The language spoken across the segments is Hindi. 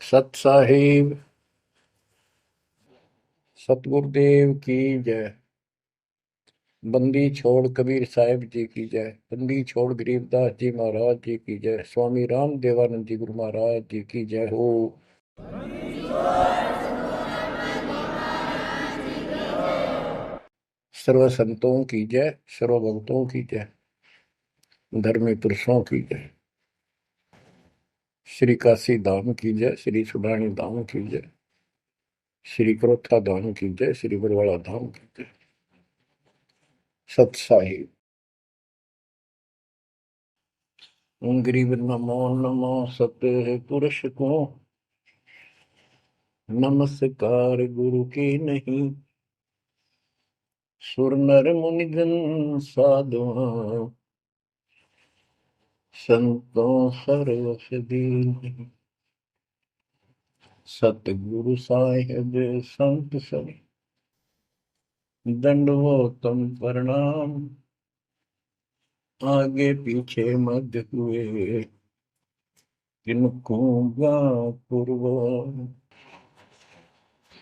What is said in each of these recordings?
सत साहिब सतगुरुदेव की जय। बंदी छोड़ कबीर साहिब जी की जय। बंदी छोड़ गरीबदास जी महाराज जी की जय। स्वामी राम देवानंद जी गुरु महाराज जी की जय हो। सर्व संतों की जय, सर्व भक्तों की जय, धर्मी पुरुषों की जय। श्री काशी धाम की जय, श्री सुडानी धाम की जय, श्री क्रोथा धाम की जय, श्री बरवाड़ा धाम की जय। सत साहिब गरीब नमो नमो सत पुरुष को, नमस्कार गुरु की नहीं। सुर नर मुनिजन साधुआ, संतों सर्वस दीन। सतगुरु साहिब संत सब, दंडवतम प्रणाम। आगे पीछे मध्य हुए, किनको पूर्व।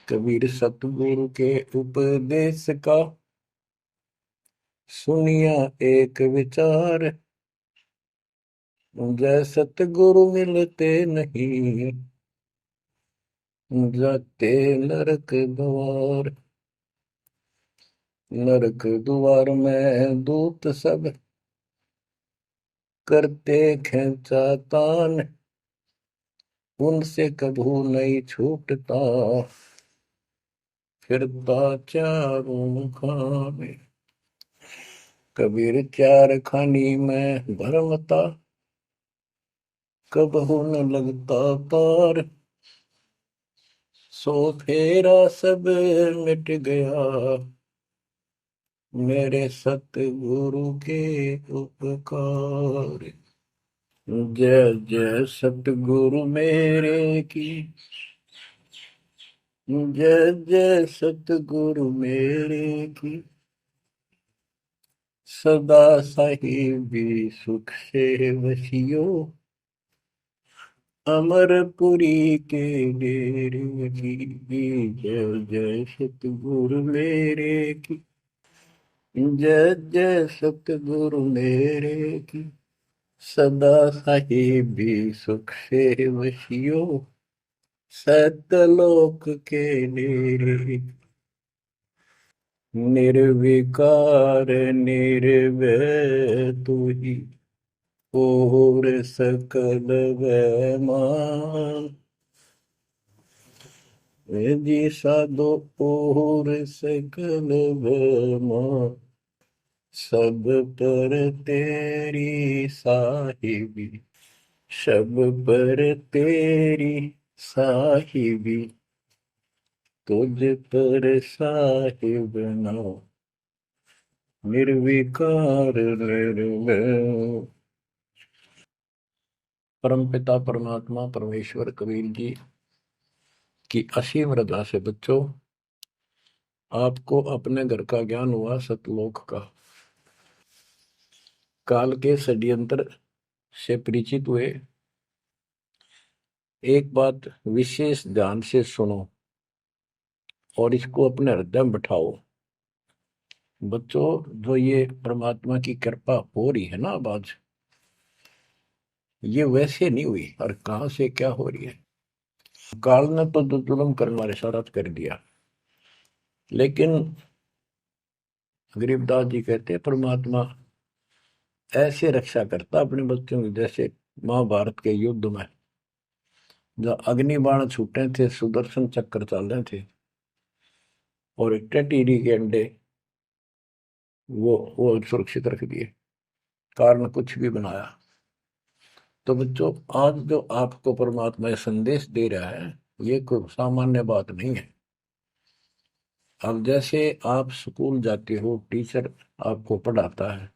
कबीर सतगुरु के उपदेश का, सुनिया एक विचार। जय सतगुरु मिलते नहीं, जाते नरक द्वार। नरक द्वार में दूत सब, करते खेचा तान। उनसे कभू नहीं छूटता, फिरता चारों खाने। कबीर चार खानी में भरमता, कबहू न लगता पार। सो फेरा सब मिट गया, मेरे सतगुरु के उपकार। जय जय सतगुरु मेरे की, जय जय सतगुरु मेरे की। सदा साहिबी सुख से वसियो, अमरपुरी के डेरे की। जय जय सतगुरु मेरे की, जय जय सतगुरु मेरे की। सदा साहिबी सुख से वसियो, सतलोक के डेरे। निर्विकार निर्भय तू ही, और सकल वैमान। जी साधो और सकल वैमान। सब पर तेरी साहिबी, सब पर तेरी साहिबी। तुझ पर साहिब ना, निर्विकार निर्भय। परमपिता परमात्मा परमेश्वर कबीर जी की असीम रजा से बच्चों, आपको अपने घर का ज्ञान हुआ, सतलोक का। काल के षड्यंत्र से परिचित हुए। एक बात विशेष ध्यान से सुनो और इसको अपने हृदय में बिठाओ। बच्चों, जो ये परमात्मा की कृपा हो रही है ना अब आज, ये वैसे नहीं हुई और कहां से क्या हो रही है। काल ने तो जुल्म करने वाले सारा कर दिया, लेकिन गरीबदास जी कहते हैं परमात्मा ऐसे रक्षा करता अपने बच्चों की, जैसे महाभारत के युद्ध में जब अग्नि बाण छूटे थे, सुदर्शन चक्र चल रहे थे और टेटीरी के अंडे वो सुरक्षित रख दिए, कारण कुछ भी बनाया। तो बच्चों, आज जो आपको परमात्मा ये संदेश दे रहा है, ये कोई सामान्य बात नहीं है। अब जैसे आप स्कूल जाते हो, टीचर आपको पढ़ाता है,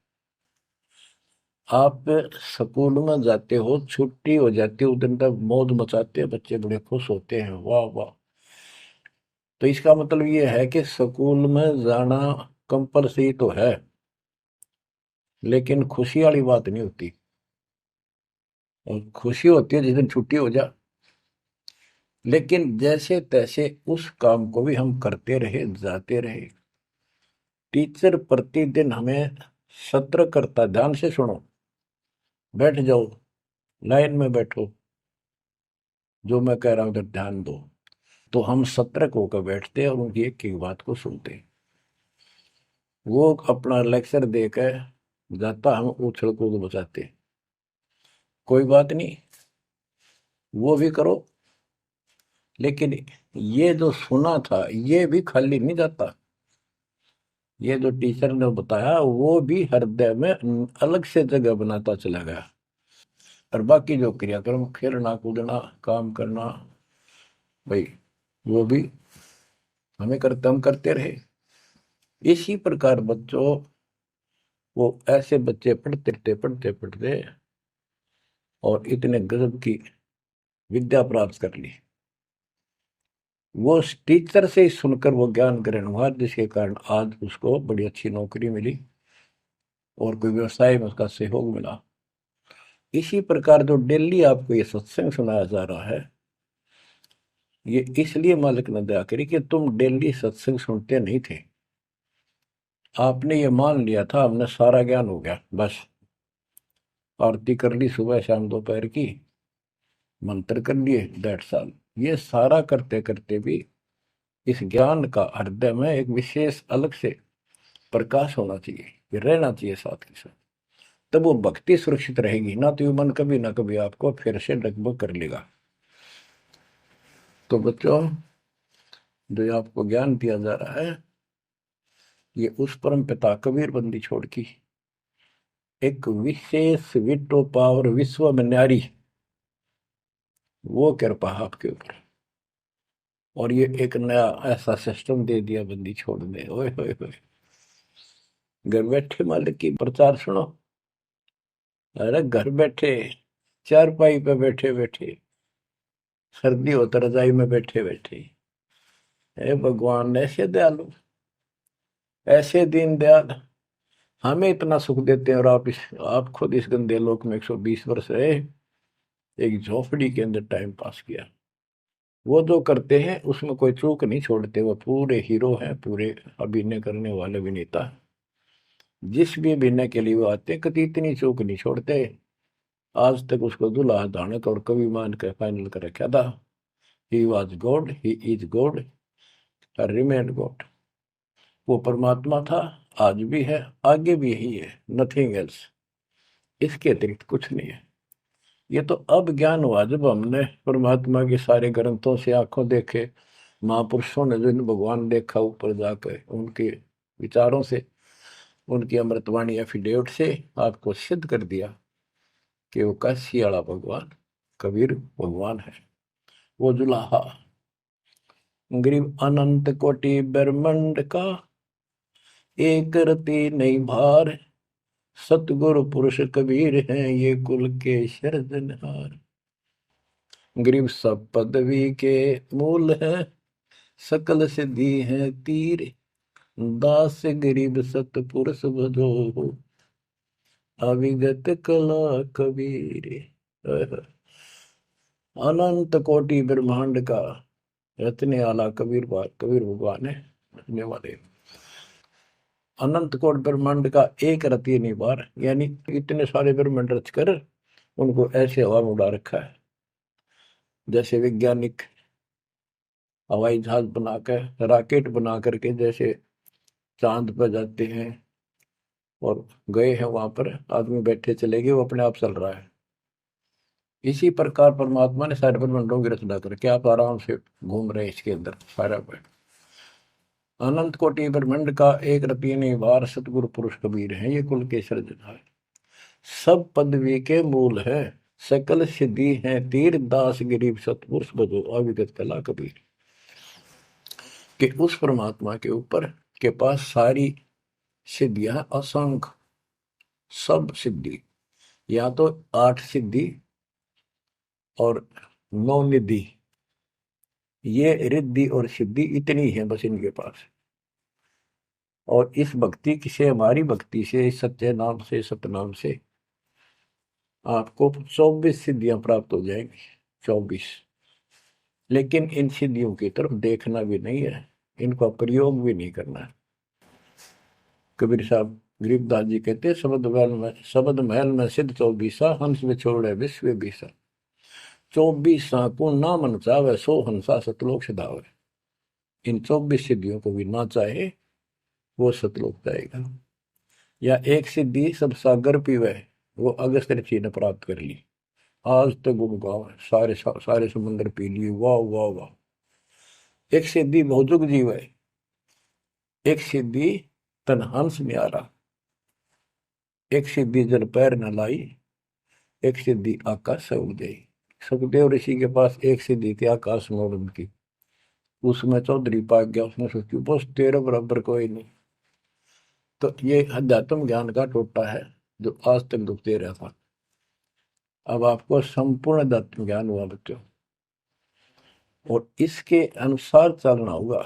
आप स्कूल में जाते हो, छुट्टी हो जाती है, उस दिन तक मौज मचाते हैं, बच्चे बड़े खुश होते हैं, वाह वाह। तो इसका मतलब ये है कि स्कूल में जाना कंपलसरी तो है, लेकिन खुशी वाली बात नहीं होती। और खुशी होती है जिस दिन छुट्टी हो जाए। लेकिन जैसे तैसे उस काम को भी हम करते रहे, जाते रहे। टीचर प्रतिदिन हमें सत्र करता, ध्यान से सुनो, बैठ जाओ, लाइन में बैठो, जो मैं कह रहा हूं उधर ध्यान दो। तो हम सतर्क होकर बैठते हैं और उनकी एक एक बात को सुनते हैं। वो अपना लेक्चर देकर जाता, हम उछल कूद बचाते, कोई बात नहीं, वो भी करो। लेकिन ये जो सुना था ये भी खाली नहीं जाता, ये जो टीचर ने बताया वो भी हृदय में अलग से जगह बनाता चला गया। और बाकी जो क्रियाक्रम, खेलना कूदना, काम करना, भाई वो भी हम करते रहे। इसी प्रकार बच्चों, वो ऐसे बच्चे पढ़ते और इतने गजब की विद्या प्राप्त कर ली। वो टीचर से ही सुनकर वो ज्ञान ग्रहण हुआ, जिसके कारण आज उसको बड़ी अच्छी नौकरी मिली और कोई व्यवसाय में उसका सहयोग मिला। इसी प्रकार जो डेली आपको ये सत्संग सुनाया जा रहा है, ये इसलिए मालिक ने दया करी कि तुम डेली सत्संग सुनते नहीं थे। आपने ये मान लिया था हमने सारा ज्ञान हो गया, बस आरती कर ली सुबह शाम दोपहर की, मंत्र कर लिए, दैट साल। ये सारा करते करते भी इस ज्ञान का हृदय में एक विशेष अलग से प्रकाश होना चाहिए, ये रहना चाहिए साथ के साथ। तब वो भक्ति सुरक्षित रहेगी, ना तो ये मन कभी ना कभी आपको फिर से डगमग कर लेगा। तो बच्चों, जो आपको ज्ञान दिया जा रहा है, ये उस परम पिता कबीर बंदी छोड़ की एक विशेष विटो पावर विश्व में न्यारी, वो कृपा आपके ऊपर। और ये एक नया ऐसा सिस्टम दे दिया बंदी छोड़ दे, ओए होए होए। घर बैठे मालिक की प्रचार सुनो। अरे घर बैठे, चारपाई पे बैठे बैठे, सर्दी हो तो रजाई में बैठे बैठे, हे भगवान ऐसे दयालु, ऐसे दीन दयाल, हमें इतना सुख देते हैं और आप खुद इस गंदे लोक में 120 वर्ष रहे, एक झोपड़ी के अंदर टाइम पास किया। वो जो करते हैं उसमें कोई चूक नहीं छोड़ते, वो पूरे हीरो हैं, पूरे अभिनय करने वाले अभिनेता। जिस भी अभिनय के लिए वो आते कभी इतनी चूक नहीं छोड़ते। आज तक उसको दूल्हा दानक और कवि मान के फाइनल कर रखा था। He was God, he is God, remain God. वो परमात्मा था, आज भी है, आगे भी यही है, नथिंग एल्स, इसके अतिरिक्त कुछ नहीं है। ये तो अब ज्ञान हुआ जब हमने परमात्मा के सारे ग्रंथों से आंखों देखे, महापुरुषों ने जो भगवान देखा ऊपर जाकर, उनके विचारों से, उनकी अमृतवाणी एफिडेविट से आपको सिद्ध कर दिया कि वो काशी वाला भगवान कबीर भगवान है। वो जुलाहा गरीब अनंत कोटि ब्रह्मांड का, एक रति नहीं भार, सतगुरु पुरुष कबीर हैं ये कुल के सिरजनहार। गरीब सब पदवी के मूल है, सकल सिद्धि है तीर, दास गरीब सतपुरुष भजो, अविगत कला कबीर। अनंत कोटि ब्रह्मांड का रचने वाला कबीर भगवान है, रचने वाले। अनंत कोट ब्रह्मांड का एक रति नहीं बार, यानी इतने सारे ब्रह्मांड रचकर उनको ऐसे हवा में उड़ा रखा है। जैसे वैज्ञानिक हवाई जहाज बनाकर, रॉकेट बना करके जैसे चांद पर जाते हैं और गए हैं, वहां पर आदमी बैठे चले गए, वो अपने आप चल रहा है। इसी प्रकार परमात्मा ने सारे ब्रह्मांडों की रचना करके आप आराम से घूम रहे हैं इसके अंदर सारा पर। अनंत कोटि ब्रह्मांड का एक रति नहीं बार, सतगुरु पुरुष कबीर है ये कुल के सिरजनहार। सब पदवी के मूल है, सकल सिद्धि है तीर, दास गरीब सतपुरुष भजो, अविगत कला कबीर। कि उस परमात्मा के ऊपर के पास सारी सिद्धियां, असंख्य सब सिद्धि, या तो 8 सिद्धि और 9 निधि, ये रिद्धि और सिद्धि इतनी है बस इनके पास। और इस भक्ति से, हमारी भक्ति से, सत्य नाम से, सतनाम से आपको 24 सिद्धियां प्राप्त हो जाएंगी। 24 लेकिन इन सिद्धियों की तरफ देखना भी नहीं है, इनका प्रयोग भी नहीं करना है। कबीर साहब गरीबदास जी कहते, शब्द महल में सिद्ध चौबीसा, हंस बिछोड़े विश्व बीसा। 24 को ना मन चावे, 100 हंसा सतलोक सदावे। इन 24 सिद्धियों को भी ना चाहे वो सतलोक जाएगा। या एक सिद्धि सब सागर पीवे, वो अगस्त ऋषि ने प्राप्त कर ली। आज तक गुण गाओ, सारे समुद्र पी लिए, वाह वाह वाह। एक सिद्धि भौजुग जीव है, एक सिद्धि तन हंस न्यारा, एक सिद्धि जल पैर न लाई, एक सिद्धि आकाश से उदय। सुखदेव ऋषि के पास एक सिद्धि थी आकाश में उड़ने की, उसमें चौधरी पाक गया, उसने सोची बस तेरे बराबर कोई नहीं। तो ये अध्यात्म ज्ञान का टोटा है जो आज तक दुखते रहा था। अब आपको संपूर्ण अध्यात्म ज्ञान हुआ बच्चों, और इसके अनुसार चलना होगा।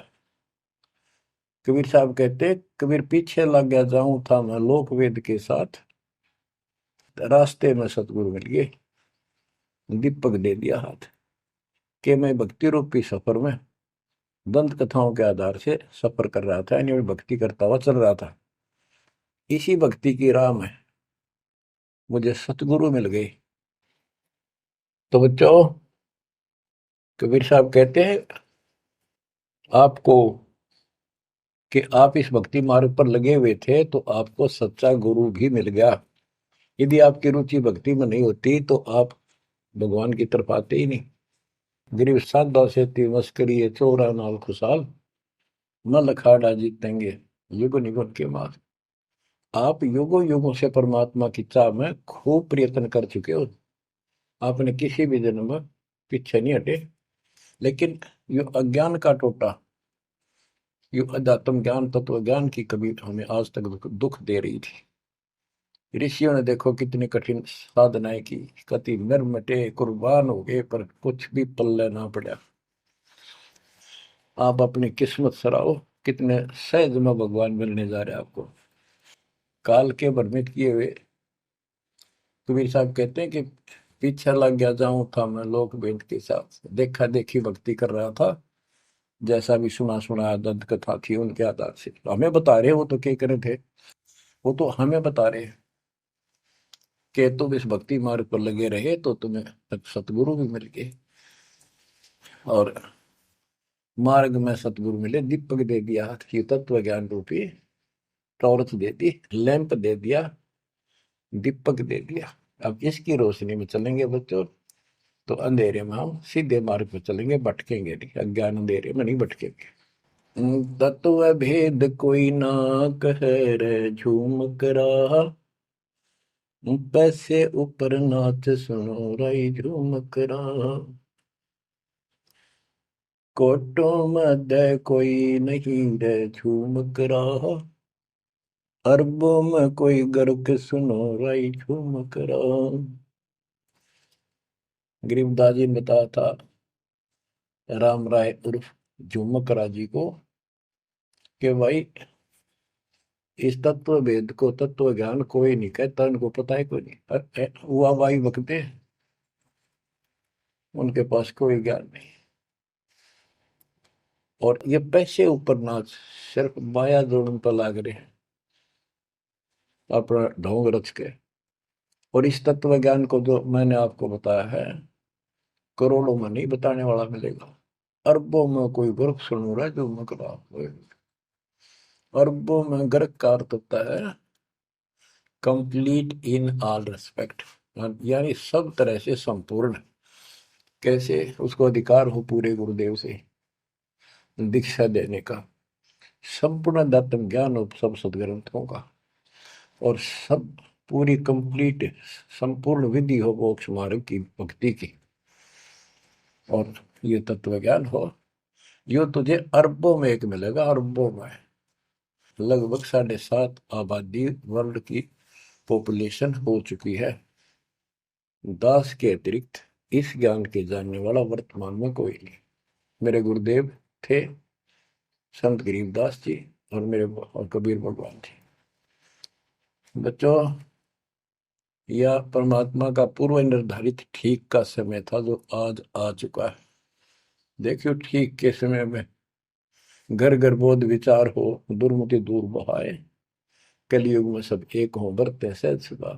कबीर साहब कहते, कबीर पीछे लग गया जाऊं था मैं लोक वेद के साथ, रास्ते में सतगुरु मिल गए, दीपक दे दिया हाथ, कि मैं भक्ति रूपी सफर में दंत कथाओं के आधार से सफर कर रहा था, यानी भक्ति करता हुआ चल रहा था। इसी भक्ति की राह में मुझे सतगुरु मिल गए। तो बच्चों, कबीर साहब कहते हैं आपको कि आप इस भक्ति मार्ग पर लगे हुए थे तो आपको सच्चा गुरु भी मिल गया। यदि आपकी रुचि भक्ति में नहीं होती तो आप भगवान की तरफ आते ही नहीं। गरीब साधा से ती मस्करी है, चोरा नाल खुशाल, न लखाड़ा जीतेंगे युग निगुण के मार। आप युगों युगों से परमात्मा की चाह में खूब प्रयत्न कर चुके हो, आपने किसी भी जन्म में पीछे नहीं हटे। लेकिन यो अज्ञान का टोटा, यो अध्यात्म ज्ञान तत्व ज्ञान की कमी हमें आज तक दुख दे रही थी। ऋषियों ने देखो कितनी कठिन साधनाएं की, कति नर मटे कुर्बान हो गए, पर कुछ भी पल्ले ना पड़ा। आप अपनी किस्मत सराहो, कितने सहज में भगवान मिलने जा रहे हैं आपको। काल के भ्रमित किए हुए कबीर साहब कहते हैं कि पीछे लग गया जाऊं था मैं लोक वेद के साथ, देखा देखी भक्ति कर रहा था, जैसा भी सुना सुना दंत कथा थी उनके आधार से। तो हमें बता रहे, वो तो क्या करे थे, वो तो हमें बता रहे कि तुम इस भक्ति मार्ग पर लगे रहे तो तुम्हें सतगुरु भी मिल गए। और मार्ग में सतगुरु मिले, दीपक दे दिया, ये तत्व ज्ञान रूपी टॉर्च दे दी, लैंप दे दिया, दीपक दे दिया। अब इसकी रोशनी में चलेंगे बच्चों तो अंधेरे में हम सीधे मार्ग पर चलेंगे, भटकेंगे नहीं, अज्ञान अंधेरे में नहीं भटकेंगे। तत्व भेद कोई ना कहे रे झूम करा, पैसे ऊपर नाच सुनो राई झूम करा। कोटों मध्य कोई नहीं रे झूम करा, अरबों में कोई गर्क सुनो राई झूम करा। गरीबदास जी ने बताया था राम राय उर्फ झुमकरा जी को कि भाई इस तत्व वेद को, तत्व ज्ञान कोई नहीं कहता, इनको पता है कोई नहीं, हुआ भाई बकते हैं, उनके पास कोई ज्ञान नहीं। और ये पैसे ऊपर नाच, सिर्फ माया जोड़न पर लाग रहे हैं अपना ढोंग रच के। और इस तत्व ज्ञान को जो मैंने आपको बताया है, करोड़ों में नहीं बताने वाला मिलेगा, अरबों में कोई गर्क सुन रहा है जो मकरा। अरबों में गर्क का अर्थ होता है कंप्लीट इन ऑल रेस्पेक्ट, यानी सब तरह से संपूर्ण। कैसे उसको अधिकार हो पूरे गुरुदेव से दीक्षा देने का, संपूर्ण अध्यात्म ज्ञान हो सब सदग्रंथों का, और सब पूरी कंप्लीट संपूर्ण विधि हो मोक्ष मार्ग की भक्ति की, और ये तत्व ज्ञान हो, यो तुझे अरबों में एक मिलेगा, अरबों में। लगभग 7.5 आबादी वर्ल्ड की पॉपुलेशन हो चुकी है। दास के अतिरिक्त इस ज्ञान के जानने वाला वर्तमान में कोई नहीं। मेरे गुरुदेव थे संत गरीबदास जी, और मेरे और कबीर भगवान थे। बच्चों, यह परमात्मा का पूर्व निर्धारित ठीक का समय था जो आज आ चुका है। देखियो ठीक के समय में घर घर बोध विचार हो, दुर्मति दूर बहाए, कलयुग में सब एक हो बरते सहज सुभा।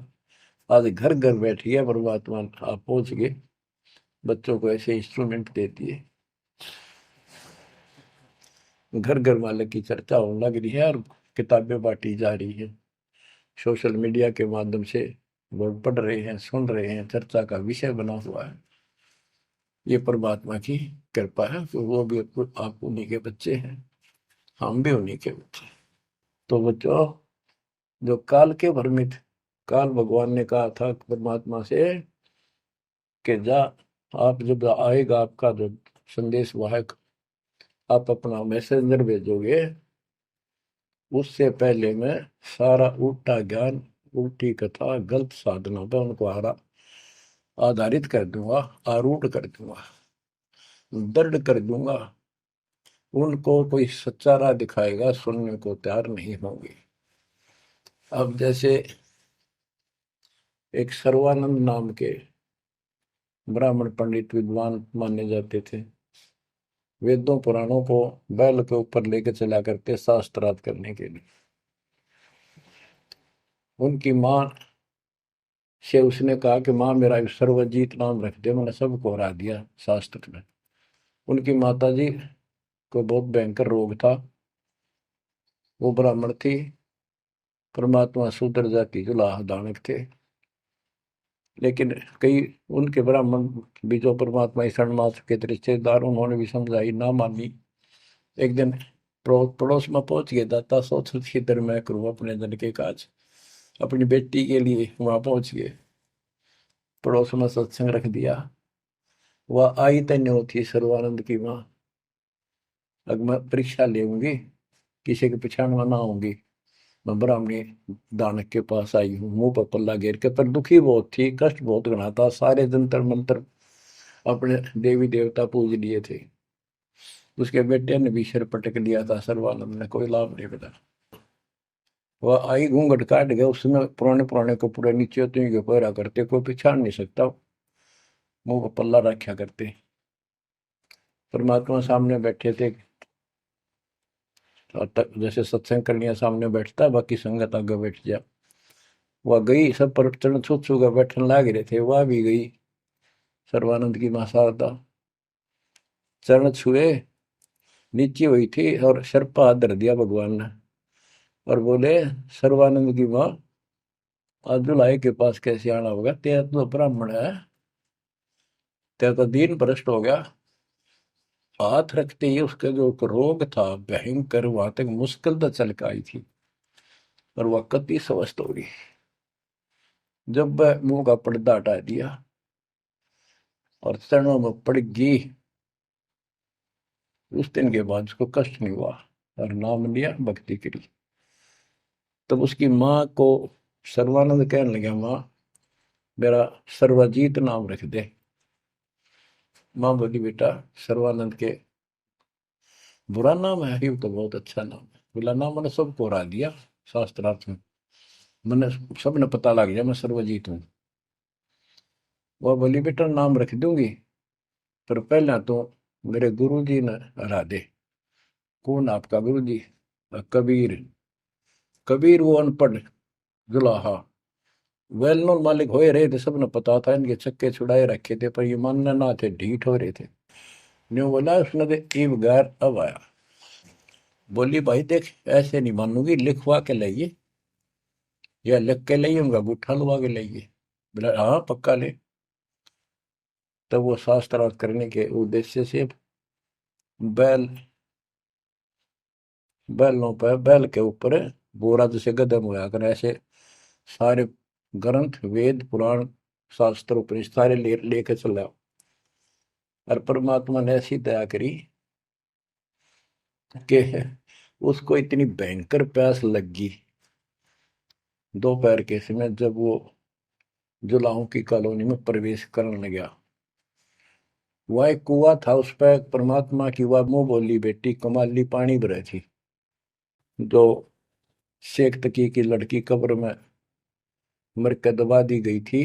आज घर घर बैठिए परमात्मा आप पहुंच गए, बच्चों को ऐसे इंस्ट्रूमेंट देती है, घर घर मालिक की चर्चा होने लग रही है और किताबें बांटी जा रही है सोशल मीडिया के माध्यम से। लोग पढ़ रहे हैं, सुन रहे हैं, चर्चा का विषय बना हुआ है। ये परमात्मा की कृपा है कि वो भी आप उन्हीं के बच्चे हैं, हम भी उन्हीं के बच्चे। तो बच्चों, जो काल के भ्रमित, काल भगवान ने कहा था परमात्मा से कि जा, आप जब आएगा आपका जो संदेश वाहक, आप अपना मैसेंजर भेजोगे, उससे पहले मैं सारा उल्टा ज्ञान, उल्टी कथा, गलत साधना पे उनको आधारित कर दूंगा, आरूढ़ कर दूंगा, दृढ़ कर दूंगा। उनको कोई सच्चा राह दिखाएगा, सुनने को तैयार नहीं होंगे। अब जैसे एक सर्वानंद नाम के ब्राह्मण पंडित विद्वान माने जाते थे, वेदों पुराणों को बैल के ऊपर लेके चला करते शास्त्रार्थ करने के लिए। उनकी माँ से उसने कहा कि माँ मेरा सर्वजीत नाम रख दे, मैंने सबको हरा दिया शास्त्र में। उनकी माता जी को बहुत भयंकर रोग था, वो ब्राह्मण थी, परमात्मा शूद्र जाति जुलाहा दानक थे, लेकिन कई उनके ब्राह्मण भी जो परमात्मा ईश्वर मास के रिश्तेदार, उन्होंने भी समझाई, ना मानी। एक दिन पड़ोस में पहुंच गए, दाता सोच इधर मैं करूँ अपने जन के काज, अपनी बेटी के लिए वहां पहुंच गए, पड़ोस में सत्संग रख दिया। वह आई तन्य होती सर्वानंद की माँ, अब मैं परीक्षा लेंगी, किसी के पिछाड़ में ना होंगी, मैं ब्राह्मणी दानक के पास आई हूँ, मुंह पर पल्ला घेर के, पर दुखी बहुत थी, कष्ट बहुत घना था, सारे जंतर मंत्र अपने देवी देवता पूज लिए थे। उसके बेटे ने भी सिर पटक लिया था, सर्वानंद ने, कोई लाभ नहीं मिला। वह आई घूंघट काट गया, उसमें पुराने पुराने कपड़े नीचे होते हैं पहरा करते, कोई पिछाड़ नहीं सकता, मुंह पर पल्ला रखा करते। परमात्मा सामने बैठे थे, जैसे सत्संग करने सामने बैठता, बाकी संगत आगे बैठ जा। वह गई, सब पर चरण छू छू कर बैठने लाग रहे थे, वह भी गई, सर्वानंद की मां शारदा, चरण छुए, नीचे हुई थी और सिर पर हाथ धर दिया भगवान ने और बोले, सर्वानंद की मां, आज दुल्हाई के पास कैसे आना होगा, तेरा तो ब्राह्मण है, तेरा तो दीन भ्रष्ट हो गया। हाथ रखते ही उसका जो रोग था भयंकर, वहां तक मुश्किल तो चल के आई थी, पर वह कति स्वस्थ हो गई जब वह मुंह का पर्दा हटा दिया और चरणों में पड़ गई। उस दिन के बाद उसको कष्ट नहीं हुआ और नाम लिया, भक्ति करी। तब उसकी माँ को सर्वानंद कहने लगा, माँ मेरा सर्वजीत नाम रख दे। माँ बोली, बेटा सर्वानंद के बुरा नाम है, ये तो बहुत अच्छा नाम है। बोला, नाम मैंने सबको हरा दिया शास्त्रार्थ में, मैंने सबने पता लग गया मैं सर्वजीत हूँ। वह बोली, बेटा नाम रख दूंगी, पर पहला तो मेरे गुरु जी ने हरा दे। कौन आपका गुरु जी? कबीर। कबीर वो अनपढ़ जुलाहा, वेल नोन मालिक हो रहे थे, सबने पता था, इनके चक्के छुड़ाए रखे थे, पर ये मानना ना थे, ढीठ हो रहे थे। न्यू बोला उसने, तो ईब गैर अब आया। बोली, भाई देख ऐसे नहीं मानूंगी, लिखवा के लाइए, या लिख के लाइए, उनका गुट्ठा लुवा के लाइए। बोला, हाँ पक्का ले। तब वो शास्त्रार्थ करने के उद्देश्य से बैल, बैलों पर, बैल के ऊपर बोरा जैसे गदम होया कर, ऐसे सारे ग्रंथ, वेद, पुराण, शास्त्र, उपनिषद सारे लेके चला। और परमात्मा ने ऐसी दया करी कि उसको इतनी भयंकर प्यास लगी दोपहर के समय, जब वो जुलाहों की कॉलोनी में प्रवेश करने लगा। वह एक कुआ था, उस पर परमात्मा की वह मुंह बोली बेटी कमाली पानी भरे थी, जो शेख तकी की लड़की कब्र में मर के दबा दी गई थी,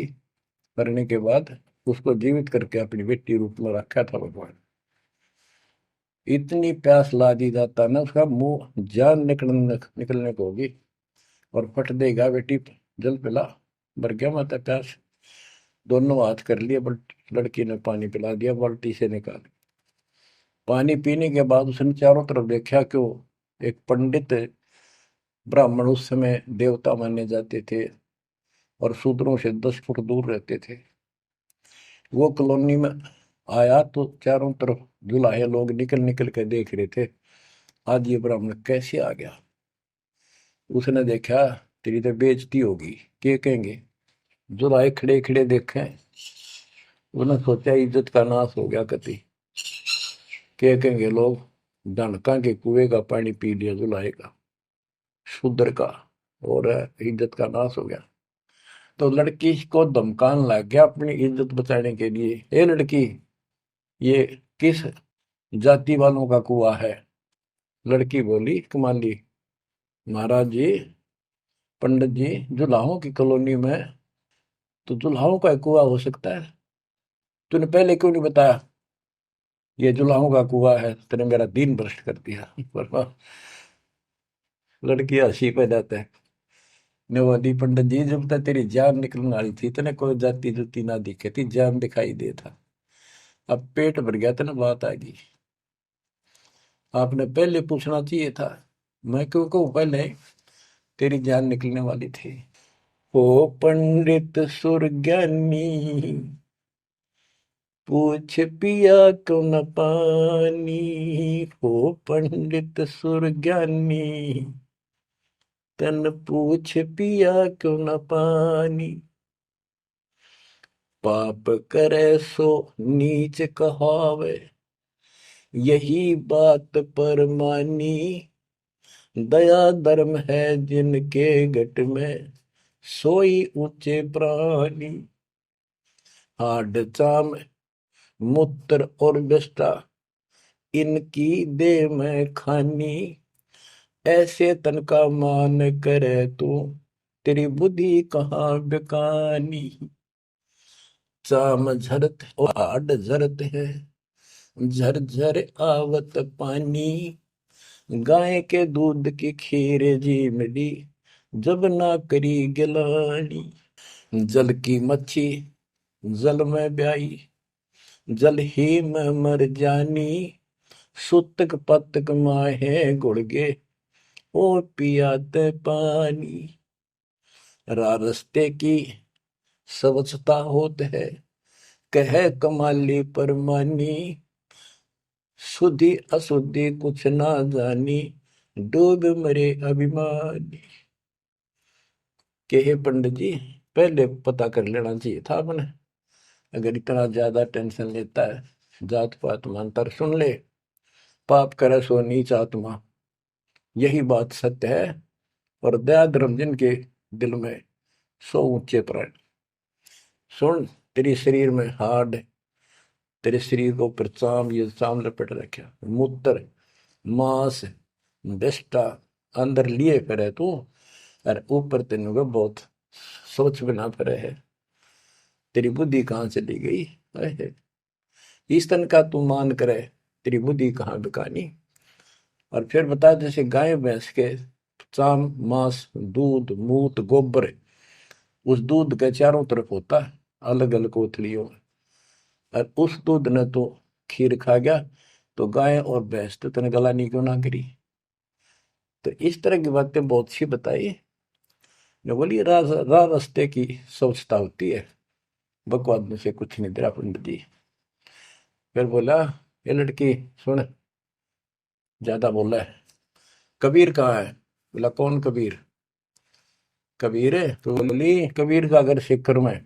मरने के बाद उसको जीवित करके अपनी बेटी रूप में रखा था भगवान। इतनी प्यास ला दी जाता ना, उसका मुंह जान निकलने को होगी, और फट देगा बेटी, जल पिला। मर गया माता प्यास। दोनों हाथ कर लिए, लड़की ने पानी पिला दिया बाल्टी से निकाल। पानी पीने के बाद उसने चारों तरफ देखा, क्यों, एक पंडित ब्राह्मण उस समय देवता माने जाते थे और शूद्रों से 10 फुट दूर रहते थे, वो कॉलोनी में आया, तो चारों तरफ जुलाहे लोग निकल निकल के देख रहे थे, आज ये ब्राह्मण कैसे आ गया। उसने देखा, तेरी तो बेइज्जती होगी, क्या कहेंगे, जुलाहे खड़े खड़े देखे। उन्होंने सोचा इज्जत का नाश हो गया कति, क्या कहेंगे लोग, धनका के कुएं का पानी पी लिया जुलाहे का, शूद्र का, और इज्जत का नाश हो गया। तो लड़की को धमकाने लग गया अपनी इज्जत बचाने के लिए, ए लड़की, ये किस जाति वालों का कुआ है। लड़की बोली, कमाली, महाराज जी, पंडित जी, जुलाहों की कॉलोनी में तो जुलाहों का कुआ हो सकता है, तूने पहले क्यों नहीं बताया ये जुलाहों का कुआ है, तेने मेरा दिन भ्रष्ट कर दिया। पर लड़की हंसी पे जाता है, ने बोली, पंडित जी, जब तक तेरी जान निकलने वाली थी तेने कोई जाति जुती ना दिखे थी, जान दिखाई दे था, अब पेट भर गया तेने बात आ गई, आपने पहले पूछना चाहिए था। मैं क्यों कहूँ पहले, तेरी जान निकलने वाली थी। ओ पंडित सुरज्ञानी, पूछ पिया क्यों न पानी, हो पंडित सुरज्ञानी, तन पूछ पिया क्यों न पानी, पाप करे सो नीच कहावे, यही बात पर मानी, दया धर्म है जिनके घट में, सोई ऊंचे प्राणी, हाड चाम मूत्र और विष्ठा, इनकी दे में खानी, ऐसे तन का मान करे तू, तेरी बुद्धि कहाँ बेकानी, चाम झरत और हाड झरत है, झरझर आवत पानी, गाय के दूध की खीर जी मिली, जब ना करी गिलानी, जल की मच्छी जल में ब्याई, जल ही में मर जानी, सुतक पतक माहे गुड़गे, ओ पियाते पानी, रास्ते की स्वच्छता होत है, कह कमाली परमानी, शुद्धि अशुद्धि कुछ ना जानी, डूब मरे अभिमानी। के हे पंडित जी, पहले पता कर लेना चाहिए था अपने, अगर इतना ज्यादा टेंशन लेता है, जात पात मंत्र सुन ले, पाप करे सो नीच आत्मा, यही बात सत्य है, और दया धर्म जिनके दिल में, सो ऊंचे प्राण। सुन, तेरे शरीर में हाड, तेरे शरीर को ऊपर चाम, ये चाम लपेट रखा, मूत्र मांस विष्ठा अंदर लिए फिरे तू, और ऊपर तेन को बहुत सोच बना फिरे है, तेरी बुद्धि कहाँ चली गई है, इस तन का तू मान करे, तेरी बुद्धि कहाँ बिकानी। और फिर बता, जैसे गाय भैंस के चाम मांस दूध मूत गोबर, उस दूध के चारों तरफ होता है अलग अलग कोथलियों में, और उस दूध ने तो खीर खा गया, तो गाय और भैंस तो तेने गलानी क्यों ना करी। तो इस तरह की बातें बहुत सी बताई ने, बोली रास्ते की स्वच्छता होती है, बकवाद में से कुछ नहीं तेरा पंडित जी। फिर बोला, ये लड़की सुन, ज्यादा बोला है, कबीर कहाँ है। बोला, कौन कबीर। कबीर है तो बोली, कबीर का घर सिक्कर में,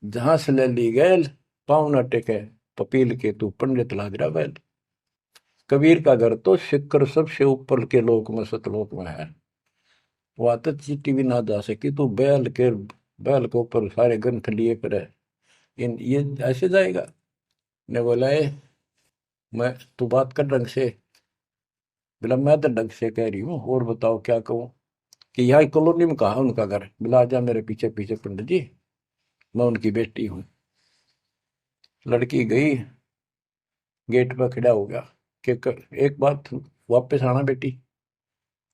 जहां से ले ली गैल, पाँव न टेके पपील के, तू पंडित लाग रहा बैल। कबीर का घर तो सिक्कर सबसे ऊपर के लोक में, सतलोक में है, वहां तक चीटी भी ना जा सकी, तू बैल के ऊपर सारे ग्रंथ लिए फिर है, इन ये ऐसे जाएगा। ने बोला, मैं, तू बात कर ढंग से। बोला, मैं तो ढंग से कह रही हूँ, और बताओ क्या कहूँ, कि यहाँ कॉलोनी में कहा उनका घर। बोला, आजा मेरे पीछे पीछे पंडित जी, मैं उनकी बेटी हूँ। लड़की गई, गेट पर खड़ा हो गया, कि एक बात वापस आना बेटी,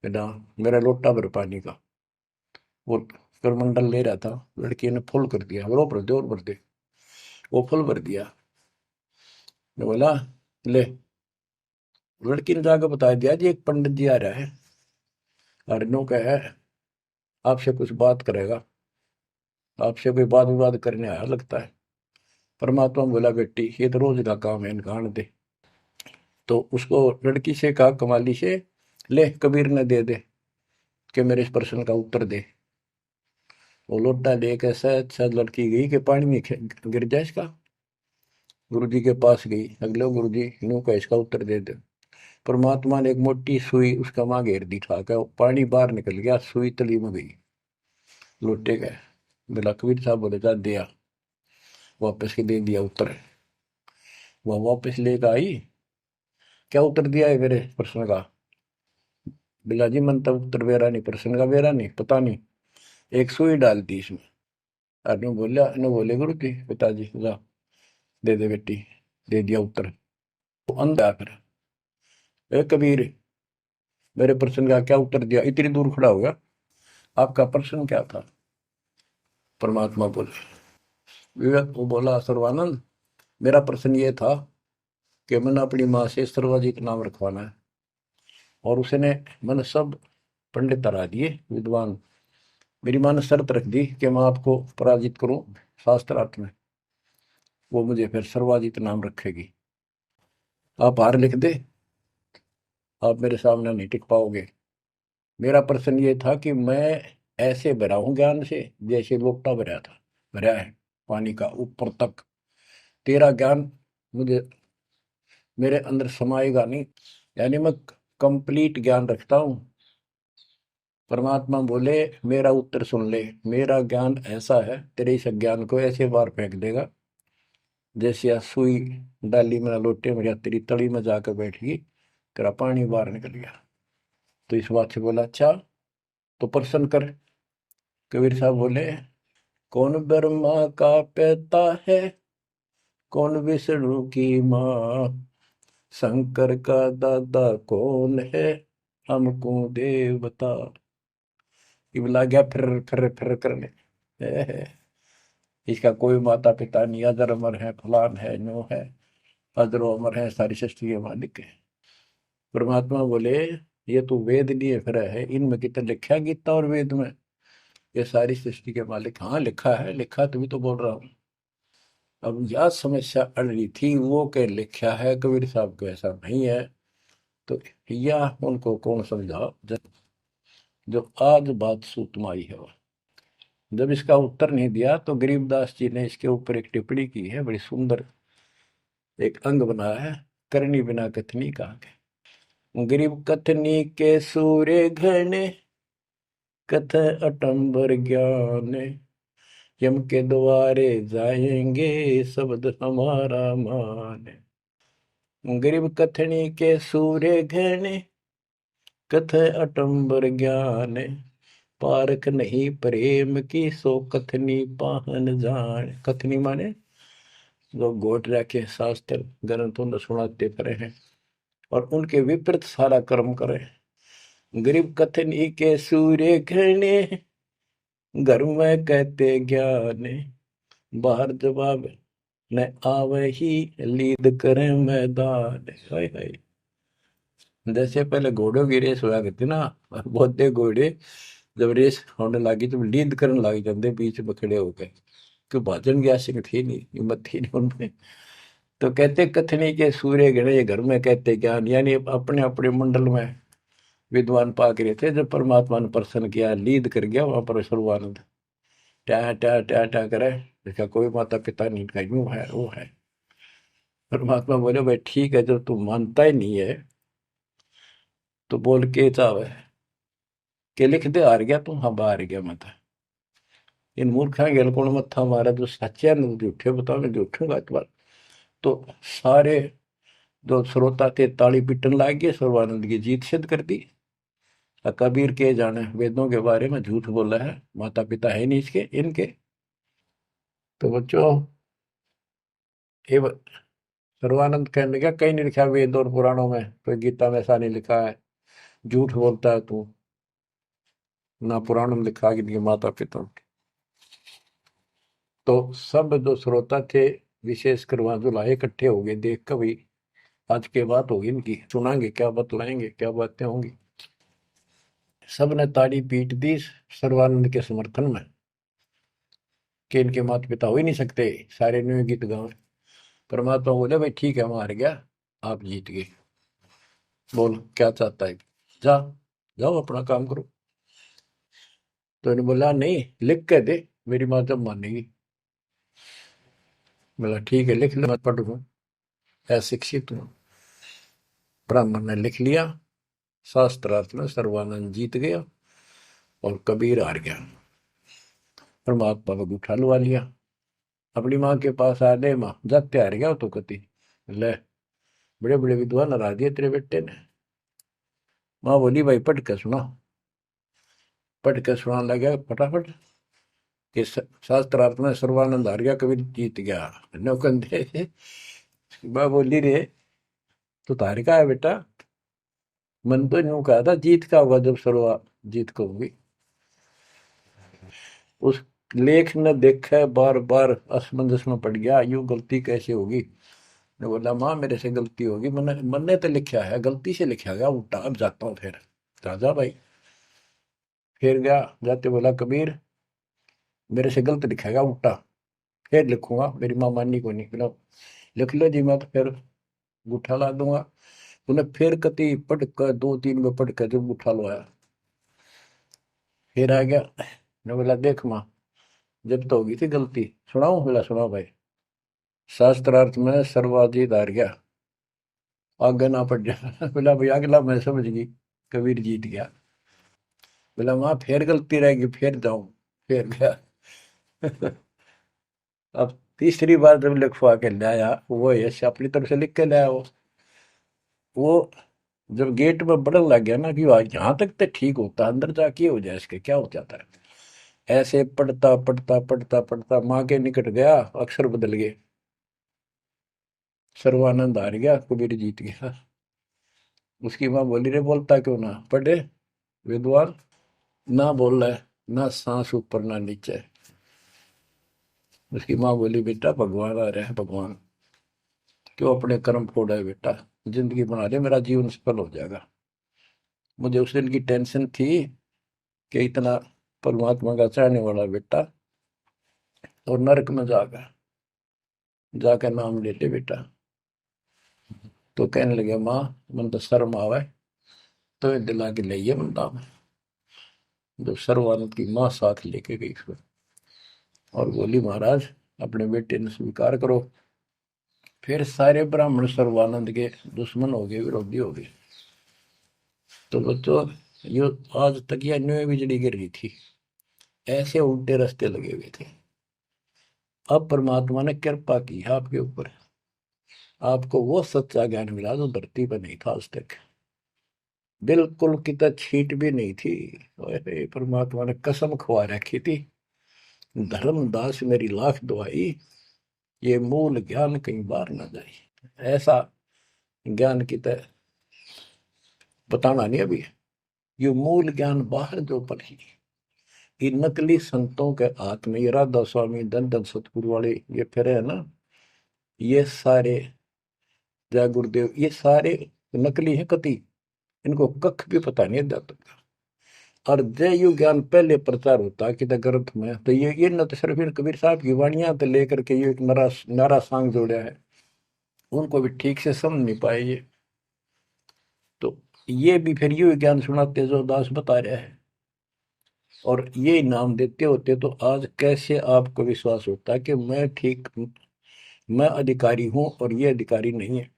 बेटा मेरा लोटा भर पानी का। वो करमंडल ले रहा था, लड़की ने फुल कर दिया, वो भर दे और भर दे। वो फुल भर दिया। मैं बोला ले। लड़की ने जाकर बता दिया जी एक पंडित जी आ रहा है, अर्नो का है, आपसे कुछ बात करेगा, आपसे कोई बात विवाद करने आया लगता है। परमात्मा बोला बेटी ये तो रोज का काम है, इनका आने दे। तो उसको लड़की से कहा कमाली से, ले कबीर ने दे दे कि मेरे इस प्रश्न का उत्तर दे। वो लोटा दे के शायद शायद लड़की गई कि पानी में गिर जाए इसका। गुरु जी के पास गई, अगले गुरु जी यूं का इसका उत्तर दे दे। परमात्मा ने एक मोटी सुई उसका माँ घेर दी, ठा के पानी बाहर निकल गया, सुई तली में गई, लोटे गए। बोला कबीर साहब बोले जा दिया, वापस के दे दिया उत्तर। वह वापस लेकर आई, क्या उत्तर दिया है मेरे प्रश्न का? बिला जी मन तब उत्तर वेरा नहीं, प्रश्न का वेरा नहीं, पता नहीं, एक सुई डाल दी इसमें। अनु बोला, अनु बोले गुरु जी पिताजी जा दे दे बेटी, दे दिया उत्तर। तो अंधा फिर, ए कबीर मेरे प्रश्न का क्या उत्तर दिया, इतनी दूर खड़ा हो गया, आपका प्रश्न क्या था? परमात्मा बोले, विवेक को बोला सर्वानंद मेरा प्रश्न ये था कि मैंने अपनी माँ से सर्वजित नाम रखवाना है, और उसने मैंने सब पंडित हरा दिए विद्वान, मेरी माँ ने शर्त रख दी कि मैं आपको पराजित करूं शास्त्रार्थ में, वो मुझे फिर सर्वाजित नाम रखेगी। आप हार लिख दे, आप मेरे सामने नहीं टिक पाओगे। मेरा प्रश्न ये था कि मैं ऐसे भरा हूं ज्ञान से जैसे लोटा भरा था, भरा है पानी का ऊपर तक। तेरा ज्ञान मुझे मेरे अंदर समाएगा नहीं, यानी मैं कंप्लीट ज्ञान रखता हूं। परमात्मा बोले मेरा उत्तर सुन ले, मेरा ज्ञान ऐसा है तेरे इस ज्ञान को ऐसे बार फेंक देगा जैसे या सुई डाली में लोटे में या तेरी तली में जाकर बैठ गई, तेरा पानी बाहर निकल गया। तो इस बात से बोला अच्छा तो प्रश्न कर। कबीर साहब बोले कौन ब्रह्मा का पिता है, कौन विष्णु की माँ, शंकर का दादा कौन है, हमको देव बता। ये बोला गया फिर करने, इसका कोई माता पिता नहीं, अजर अमर है, फलान है, नो है, अजरो अमर है, सारी सृष्टि के मालिक है। परमात्मा बोले ये तो वेद लिए फिर है, इनमें कितना लिखा है गीता और वेद में ये सारी सृष्टि के मालिक? हाँ लिखा है, लिखा तभी तो बोल रहा हूँ। अब यह समस्या अड़ रही थी, वो क्या लिखा है कबीर साहब को ऐसा नहीं है, तो यह उनको कौन समझा जो आज बात सूत में आई है। जब इसका उत्तर नहीं दिया तो गरीबदास जी ने इसके ऊपर एक टिप्पणी की है, बड़ी सुंदर एक अंग बनाया है, करनी बिना कथनी का। गरीब कथनी के सूर्य घने, कथ अटंबर ज्ञान, यम के द्वारे जाएंगे शब्द हमारा मान। गरीब कथनी के सूर्य घने, कथ अटंबर ज्ञान, पारख नहीं प्रेम की सो कथनी पाहन जान। कथनी माने जो गोट रखे शास्त्र ग्रंथों ने सुनाते पड़े हैं और उनके विपरीत सारा कर्म करे। गरीब कथनी के सूर्य घने, घर में कहते ज्ञान, बाहर जवाब न आवे ही लीद करे मैदान। हाय हाय, जैसे पहले घोड़ों की रेस हुआ करती ना, बहुत घोड़े जब रेस होने लगी तो लीद करने लग जाते बीच में खड़े होकर, क्यों भाजन की आशिक थी नहीं, हिम्मत थी नहीं उनमें। तो कहते कथनी के सूर्य गणे घर में कहते ज्ञान, यानी अपने अपने मंडल में विद्वान पाक रहे थे। जब परमात्मा ने प्रसन्न किया, लीद कर गया वहां पर सर्वानंद, ट्या ट्या ट्या ट्या करे, इसका कोई माता पिता नहीं, का यूं है वो है। परमात्मा बोले भाई ठीक है, जब तू मानता ही नहीं है तो बोल के चाहे के लिख दे, हार गया तू, हाँ हार गया मत। इन मूर्खा गेल कौन मत्था मारा, जो सच्चा ने झूठे बताओ, मैं झूठूंगा इस बार। तो सारे जो श्रोता थे ताली पीटन लाग गए, सर्वानंद की जीत सिद्ध कर दी। कबीर के जाने वेदों के बारे में झूठ बोला है, माता पिता है नहीं इसके इनके। तो बच्चों ये सर्वानंद कहने लगा कहीं नहीं लिखा वेद और पुराणों में, कोई गीता में ऐसा नहीं लिखा है, झूठ बोलता है तू, ना पुराण में लिखा कि इनके माता पिता। तो सब जो श्रोता थे, विशेषकर वहां जो लाए इकट्ठे हो गए, देख कर भाई आज के बात होगी इनकी, सुनाएंगे क्या, बतलाएंगे क्या बातें होंगी। सब ने ताड़ी पीट दी सर्वानंद के समर्थन में कि इनके माता पिता हो ही नहीं सकते, सारे न्यू गीत गाँव। परमात्मा बोले भाई ठीक है, मैं हार गया, आप जीत गए, बोल क्या चाहता है, जा, जाओ अपना काम करो। तो इन्होंने बोला नहीं, लिख के दे, मेरी माँ जब मानेगी। बोला ठीक है लिख ले, मैं पढ़ूंगा, अशिक्षित हूँ। ब्राह्मण ने लिख लिया, शास्त्रार्थ में सर्वानंद जीत गया और कबीर हार गया। परमात्मा को उठा लुआ लिया, अपनी माँ के पास आ गए, माँ जाते हार गया तो कति, ले बड़े बड़े विद्वान हरा दिए तेरे बेटे ने। माँ बोली भाई पढ़ के सुना, पढ़ के सुना लगा फटाफट कि शास्त्रार्थ में सर्वानंद हार गया, कबीर जीत गया। नौकंदे माँ बोली रे तो तार का है बेटा, मन तो यूं कहा था जीत का होगा जब सर्वा जीत को होगी। उस लेख ने देखा, बार बार असमंजस में पड़ गया, यूं गलती कैसे होगी। ने बोला माँ मेरे से गलती होगी, मैंने मैंने तो लिखा है, गलती से लिखा गया उल्टा, अब जाता हूँ फिर। राजा भाई फिर गया, जाते बोला कबीर मेरे से गलत लिखा गया उल्टा, फिर लिखूंगा, मेरी माँ माननी को नहीं। बोला लिख लो जी, मैं तो फिर गुठा ला दूंगा। उन्हें फिर कति पढ़ कर, दो तीन में पढ़ कर जब गुठा लवाया, फिर आ गया। ने बोला देख माँ जब तो होगी थी गलती, सुनाऊं? बोला सुनाओ भाई। शास्त्रार्थ में सर्वाजीत हार गया, आगे ना पड़ जा। बोला भाई अगला मैं समझ गई, कबीर जीत गया। बोला वहां फिर गलती रहेगी, फिर जाऊं, फिर गया। अब तीसरी बार जब लिखवा के लाया, वो यश अपनी तरफ से लिख के लाया, वो जब गेट में बढ़न लग गया ना कि यहाँ तक तो ठीक होता, अंदर जाके हो जाए इसके क्या हो जाता है। ऐसे पढ़ता पढ़ता पढ़ता पढ़ता माँ के निकट गया, अक्षर बदल गए, सर्वानंद हार गया, कबीर जीत गया। उसकी माँ बोली रे बोलता क्यों ना, पढ़े विद्वान, ना बोल रहा है, ना सांस ऊपर ना नीचे। उसकी माँ बोली बेटा भगवान आ रहे हैं, भगवान क्यों अपने कर्म फोड़ा है बेटा, जिंदगी बना ले, मेरा जीवन सफल हो जाएगा। मुझे उस दिन की टेंशन थी कि इतना परमात्मा का चाहने वाला बेटा और नरक में जाकर जाकर नाम ले ले बेटा। तो कहने लगे माँ मन तो शर्म आवे, तो ये दिला के ले बंदा में। जब सर्वानंद की माँ साथ लेके गई उसको और बोली महाराज अपने बेटे ने स्वीकार करो। फिर सारे ब्राह्मण सर्वानंद के दुश्मन हो गए, विरोधी हो गए। तो बच्चों ये आज तक यह न्यू बिजली गिर रही थी, ऐसे उल्टे रास्ते लगे हुए थे। अब परमात्मा ने कृपा की है आपके ऊपर, आपको वो सच्चा ज्ञान मिला जो धरती पर नहीं था आज तक, बिल्कुल कितना छीट भी नहीं थी। ओए परमात्मा ने कसम खवा रखी थी, धर्मदास मेरी लाख दुआई, ये मूल ज्ञान कहीं बार ना जाए। ऐसा ज्ञान की तरह बताना नहीं अभी, ये मूल ज्ञान बाहर जो पढ़ी, ये नकली संतों के हाथ में, ये राधा स्वामी धन धन सतगुरु वाले ये फिर है ना, ये सारे जय गुरुदेव, ये सारे नकली है कति, इनको कख भी पता नहीं अध्यात्म का। और जय यु ज्ञान पहले प्रचार होता कि ग्रंथ में, तो ये न तो सिर्फ इन कबीर साहब की वाणियां तो लेकर के ये एक नारा सांग जोड़ा है, उनको भी ठीक से समझ नहीं पाए ये। तो ये भी फिर ये ज्ञान सुनाते जो दास बता रहा है, और ये नाम देते होते, तो आज कैसे आपको विश्वास होता है कि मैं ठीक, मैं अधिकारी हूं और ये अधिकारी नहीं है।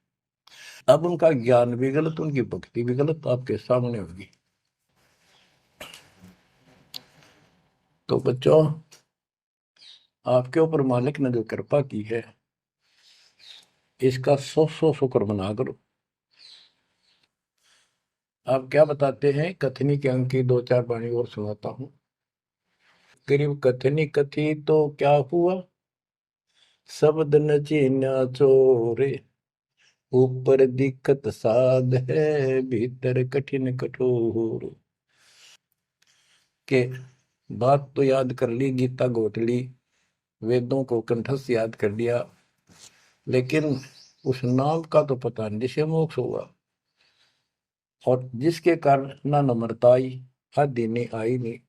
अब उनका ज्ञान भी गलत, उनकी भक्ति भी गलत आपके सामने होगी। तो बच्चों आपके ऊपर मालिक ने जो कृपा की है, इसका सौ सौ शुक्र मना करो। आप क्या बताते हैं, कथनी के अंक की दो चार वाणी और सुनाता हूं। करीब कथनी कथी तो क्या हुआ, शब्द न चीन्या चोरे, ऊपर दिक्कत साध है, भीतर कठिन कठोर। के बात तो याद कर ली, गीता घोट ली, वेदों को कंठस्थ याद कर लिया, लेकिन उस नाम का तो पता नहीं जिसे मोक्ष हुआ, और जिसके कारण ना नम्रता आई, आदि नहीं आई नहीं।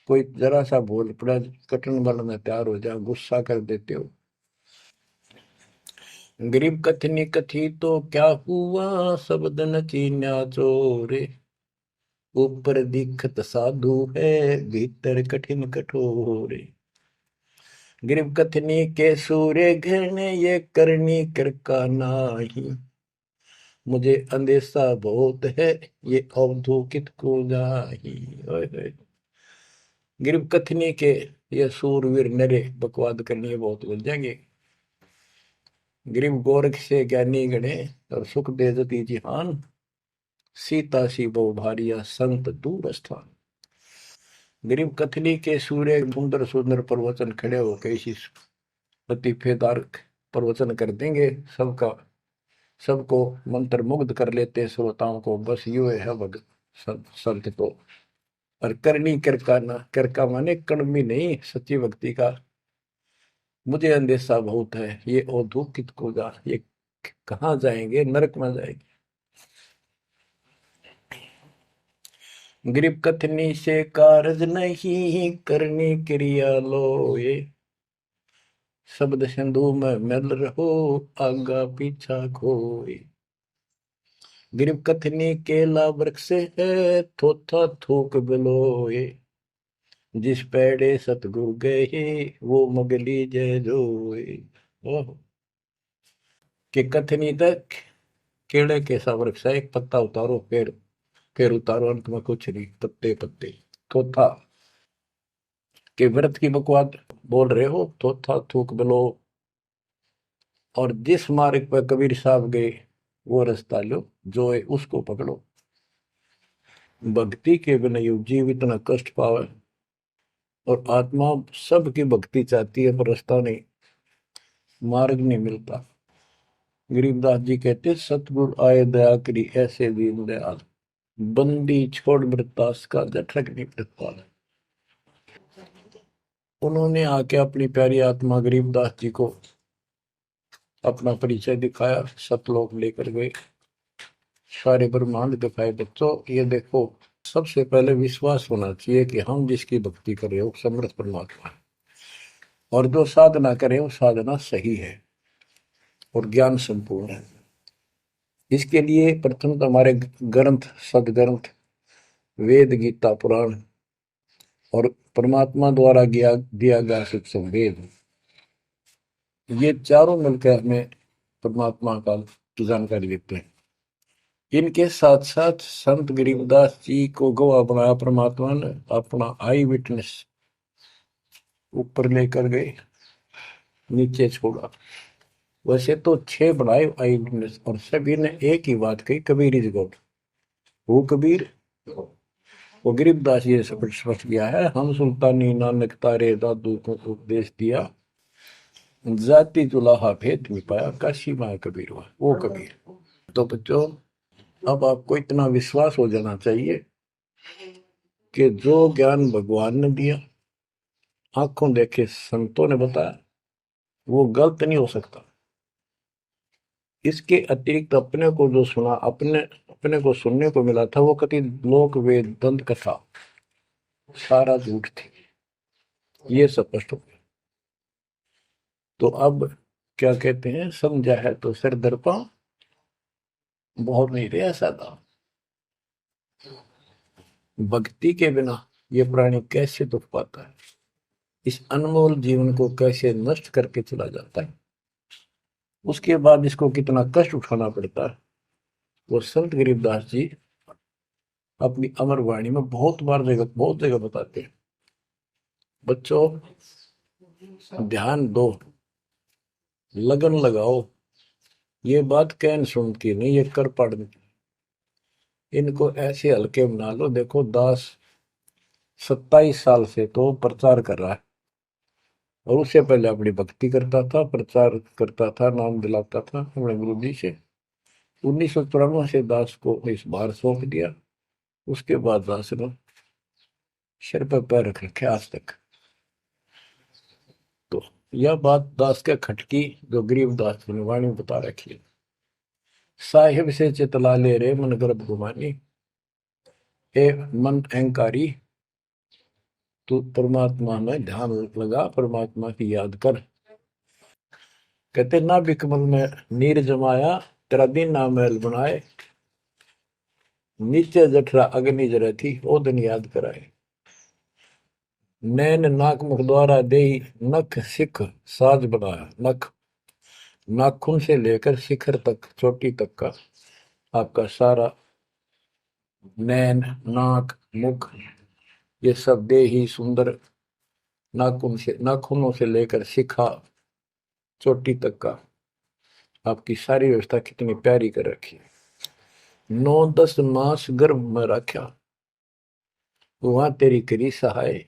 कोई जरा सा बोल पड़ा, कटन बल में तैयार हो जा, गुस्सा कर देते हो। गरीब कथनी कथी तो क्या हुआ, शब्द न चीन्या चोरे। ऊपर दिखत साधु है, भीतर कठिन कठोरे। गरीब कथनी के सूर्य घने, ये करनी कर का नाही। मुझे अंदेशा बहुत है, ये अवधूकित को जाही। ओए होए। गरीब कथनी के ये सूरवीर नरे बकवाद करनी बहुत बन जाएंगे। गरीब गोरख से ज्ञानी गणे, और सुख दे जती जिहान। सीता सी बहु भारिया, संत दूर स्थान। गरीब कथनी के सूर्य सुंदर सुंदर प्रवचन खड़े होकर इसी लतीफेदार प्रवचन कर देंगे, सबका सबको मंत्र मुग्ध कर लेते श्रोताओं को। बस यू है भगत संत तो। और करनी करका ना, करका माने कड़मी नहीं, सच्ची भक्ति का। मुझे अंदेशा बहुत है, ये औधुकित को जा, ये कहाँ जाएंगे, नरक में जाएंगे। गरीब कथनी से कारज नहीं, करनी क्रिया लो ये। शब्द सिंधु में मिल रहो, आगा पीछा खोए। गरीब कथनी केला वृक्ष है, थोथा थूक बिलोए। जिस पेड़े सतगुरु गए, वो मगली जय जोए। ओह, कि कथनी तक केड़े के सा वृक्ष है, एक पत्ता उतारो, फिर उतारो, अंत में कुछ नहीं, पत्ते पत्ते। थोथा के व्रत की बकवाद बोल रहे हो, थोथा थूक बिलो। और जिस मार्ग पर कबीर साहब गए, वो रास्ता लो, जो है उसको पकड़ो। भक्ति के बिना यू जीव इतना कष्ट पावे, और आत्मा सबकी भक्ति चाहती है, पर रास्ता नहीं, मार्ग नहीं मिलता। गरीबदास जी कहते, सतगुरु आए दया करी, ऐसे दीन दयाल। बंदी छोड़ मृतास का, जठरक नहीं प्रतिपाल। उन्होंने आके अपनी प्यारी आत्मा गरीबदास जी को अपना परिचय दिखाया, सतलोक लेकर गए, सारे ब्रह्मांड दिखाए। बच्चों ये देखो, सबसे पहले विश्वास होना चाहिए कि हम जिसकी भक्ति कर रहे हो समर्थ परमात्मा है, और जो साधना करे वो साधना सही है और ज्ञान संपूर्ण है। इसके लिए प्रथम तो हमारे ग्रंथ, सदग्रंथ, वेद, गीता, पुराण और परमात्मा द्वारा दिया गया शिव संवेद, ये चारों मिलकर हमें परमात्मा का की जानकारी देते हैं। इनके साथ साथ संत गरीबदास जी को गवाह बनाया परमात्मा ने, अपना आई विटनेस ऊपर लेकर गए, नीचे छोड़ा। वैसे तो 6 बनाए आई विटनेस, और सभी ने एक ही बात कही, कबीर इज गॉड। वो कबीर, वो गरीबदास जी ने स्पष्ट किया है, हम सुल्तानी नानक तारे दादू को उपदेश दिया, जाति जुलाहा भेद में पाया, काशी माँ कबीर हुआ, वो कबीर। तो बच्चों, अब आपको इतना विश्वास हो जाना चाहिए कि जो ज्ञान भगवान ने दिया, आंखों देखे संतों ने बताया, वो गलत नहीं हो सकता। इसके अतिरिक्त अपने को जो सुना, अपने अपने को सुनने को मिला था, वो कति लोक वेद दंत कथा सारा झूठ थी, ये स्पष्ट हो गया। तो अब क्या कहते हैं, समझा है तो सिर दर्पा, बहुत नहीं रहा सादा। भक्ति के बिना ये प्राणी कैसे दुख पाता है, इस अनमोल जीवन को कैसे नष्ट करके चला जाता है, उसके बाद इसको कितना कष्ट उठाना पड़ता है, वो संत गरीबदास जी अपनी अमर वाणी में बहुत जगह बताते हैं। बच्चों, ध्यान दो, लगन लगाओ, ये बात कैन सुन की नहीं, ये कर पढ़ने। इनको ऐसे हल्के बना लो। देखो दास 27 साल से तो प्रचार कर रहा है, और उससे पहले अपनी भक्ति करता था, प्रचार करता था, नाम दिलाता था अपने गुरु जी से। 1994 से दास को इस बार सौंप दिया। उसके बाद दास ने सिर पर पैर रख रखे आज तक। तो यह बात दास के खटकी जो गरीब दास की वाणी बता रखी है। साहिब से चितला ले रे मन गर्भ गुमानी, हे मन अहंकारी, तू परमात्मा में ध्यान लगा, परमात्मा की याद कर। कहते ना बिकमल में नीर जमाया, तेरा दिन ना महल बनाए, नीचे जठरा अग्नि जरे थी, ओ दिन याद कराए। नैन नाक मुख द्वारा दे, नख सिख साज बनाया। नख नाखून से लेकर शिखर तक, चोटी तक का आपका सारा नैन, नाक, मुख, ये सब दे ही सुंदर, नाखूनों से लेकर शिखा, चोटी तक का आपकी सारी व्यवस्था कितनी प्यारी कर रखी है। 9-10 मास गर्भ में रखा, वहां तेरी करी सहाय,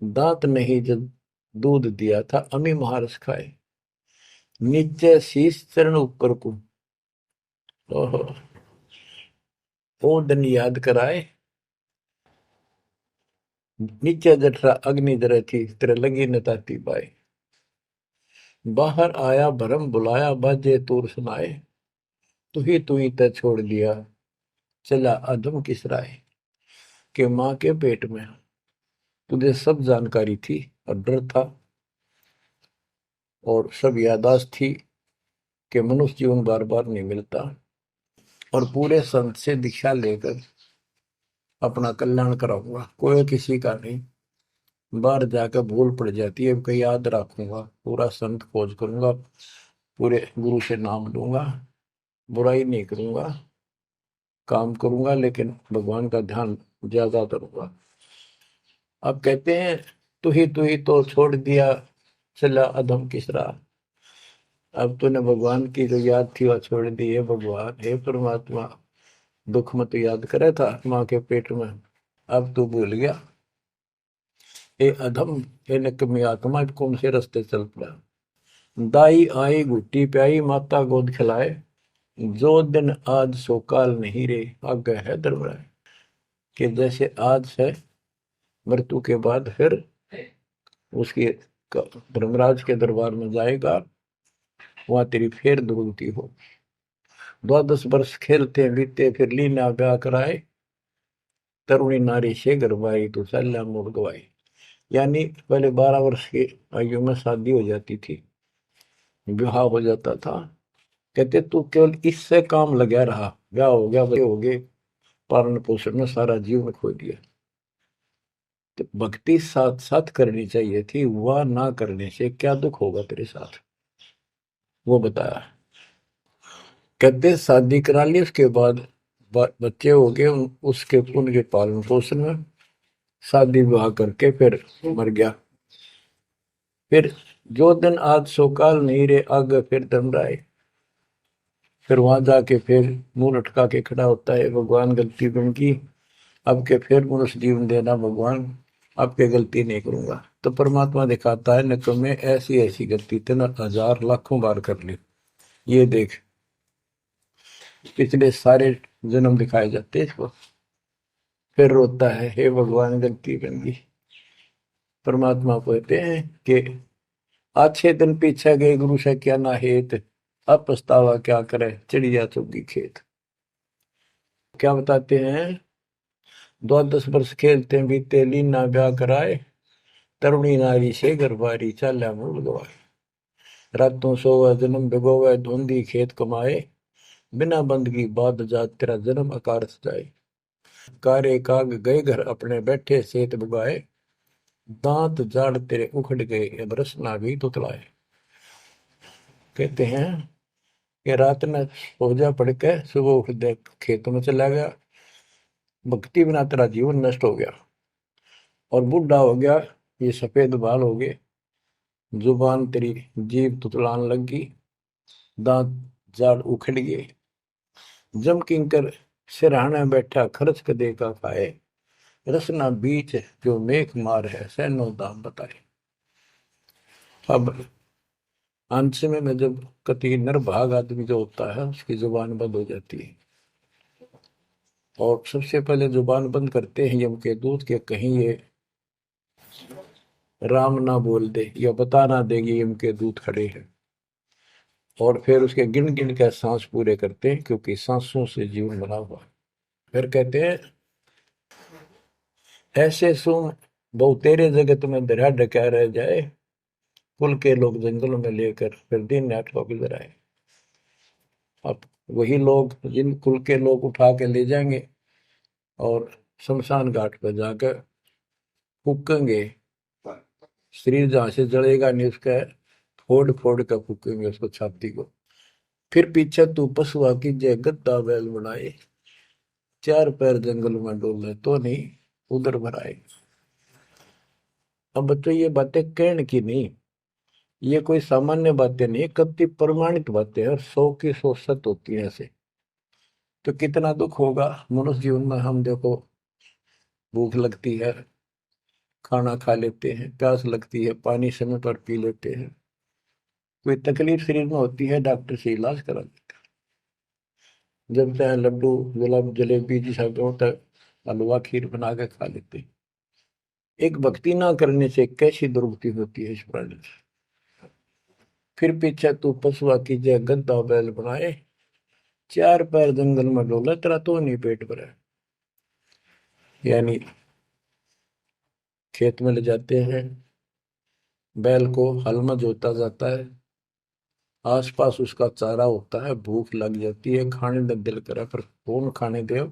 दांत नहीं जब दूध दिया था, अमी महारस खाए। नीचे शीश चरण ऊपर को, ओहो, ओ दिन याद कराए। नीचे जठरा अग्नि जरे थी, तेरे लगी न ताती पाए। बाहर आया भरम बुलाया, बाजे तूर सुनाए, तू ही तय छोड़ दिया, चला अधम किस राय। के माँ के पेट में तुझे सब जानकारी थी और डर था और सब यादाश्त थी कि मनुष्य जीवन बार बार नहीं मिलता, और पूरे संत से दीक्षा लेकर अपना कल्याण कराऊंगा, कोई किसी का नहीं। बाहर जाकर भूल पड़ जाती है, कहीं याद रखूंगा, पूरा संत खोज करूंगा, पूरे गुरु से नाम लूंगा, बुराई नहीं करूंगा, काम करूंगा, लेकिन भगवान का ध्यान ज्यादा करूंगा। अब कहते हैं तू ही तो छोड़ दिया, चला अधम किस राह। अब तूने भगवान की जो याद थी वह छोड़ दी है। भगवान हे परमात्मा, दुख मत याद करे था माँ के पेट में, अब तू भूल गया। हे अधम, हे निकम्मी आत्मा, कौन से रास्ते चल पड़ा। दाई आई घुट्टी प्याई, माता गोद खिलाए, जो दिन आज सो काल नहीं रे, आगे है दरबार। कि जैसे आज है, मृत्यु के बाद फिर उसकी धर्मराज के दरबार में जाएगा, वहां तेरी फिर दुर्गति हो। 12 वर्ष खेलते बीते, फिर लीना ब्याह कराए, तरुणी नारी से गरबाई, तो सल्ला मोड़ गवाई। यानी पहले 12 वर्ष की आयु में शादी हो जाती थी, विवाह हो जाता था। कहते तू केवल इससे काम लगा रहा, ब्याह हो गया, बच्चे हो गए, पालन पोषण में सारा जीवन खो दिया। तो भक्ति साथ साथ करनी चाहिए थी, वह ना करने से क्या दुख होगा तेरे साथ, वो बताया। कहते शादी करा ली, उसके बाद बच्चे हो गए, उसके उनके पालन पोषण में शादी विवाह करके फिर मर गया। फिर जो दिन आज सो काल नहीं रे, आगे फिर धर्मराय। फिर वहां जाके फिर मुंह लटका के खड़ा होता है, भगवान गलती उनकी, अब के फिर मनुष्य जीवन देना भगवान, अब के गलती नहीं करूंगा। तो परमात्मा दिखाता है, न तुम्हें ऐसी ऐसी गलती तेना 1000 लाखों बार कर ली, ये देख। पिछले सारे जन्म दिखाए जाते हैं इसको। फिर रोता है, हे भगवान गलती बन गई। परमात्मा कहते हैं कि अच्छे दिन पीछे गए गुरु से क्या ना हेत, अब पछतावा क्या करे, चिड़िया चुगी खेत। क्या बताते हैं, 12 वर्ष खेलते बीते, लीना ब्याह कराए, तरुणी नारी से गरबारी, चाल्या मूल गवाए। रातों सोवा जन्म भिगोवे, धुंधी खेत कमाए, बिना बंदगी बाद जात तेरा जन्म आकार सजाए। कारे काग गए घर अपने, बैठे सेत बुगाए, दांत जाड़ तेरे उखड़ गए, अब रसना भी तुतलाए। कहते हैं कि रात में सोजा पड़ के सुबह उठ दे, खेतों में चला गया, भक्ति बिना तेरा जीवन नष्ट हो गया, और बूढ़ा हो गया, ये सफेद बाल हो गए, जुबान तेरी जीभ तुतलान लगी, दांत जाड़ उखड़ गए। जम किंकर सिरहाने बैठा, खर्च कदे का खाए, रसना बीच जो मेघ मार है, सैनो दाम बताए। अब अंत में जब कति निर्भाग आदमी जो होता है उसकी जुबान बंद हो जाती है, और सबसे पहले जुबान बंद करते हैं यम के दूत के कहीं ये राम ना बोल दे या बता ना देगी यम के दूत खड़े हैं। और फिर उसके गिन गिन के सांस पूरे करते हैं, क्योंकि सांसों से जीवन बना हुआ है। फिर कहते हैं ऐसे सुन बहु तेरे जगत में दरिया डका रह जाए, कुल के लोग जंगलों में लेकर फिर दिन रात को गुजर आए। अब वही लोग जिन कुल के लोग उठा के ले जाएंगे और शमशान घाट पर जाकर फूकेंगे, शरीर जहां से जलेगा नहीं उसका फोड़ फोड़ कर फूकेंगे उसको, छाती को। फिर पीछे तू पशुआ की जय गद्दा बैल बनाए, चार पैर जंगल में डोले तो नहीं उधर भराए। अब बच्चों ये बातें कहने की नहीं, ये कोई सामान्य बातें नहीं, कति प्रमाणित बातें हैं और 100 की 100 सत्य होती है ऐसे। तो कितना दुख होगा मनुष्य जीवन में। हम देखो भूख लगती है खाना खा लेते हैं, प्यास लगती है पानी समय पर पी लेते हैं, कोई तकलीफ शरीर में होती है डॉक्टर से इलाज करा लेते हैं, जब चाहे लड्डू गुलाब जलेबी जी सब होता है हलवा खीर बना के खा लेते हैं। एक भक्ति ना करने से कैसी दुर्गति होती है इस प्राणी से। फिर पीछे तू पशुआ की जय गद्दा बैल बनाए, चार पैर जंगल में डोला तेरा तो नहीं पेट भरा। यानी खेत में ले जाते हैं, बैल को हल में जोता जाता है, आसपास उसका चारा होता है, भूख लग जाती है, खाने का दिल करा पर कौन खाने दे।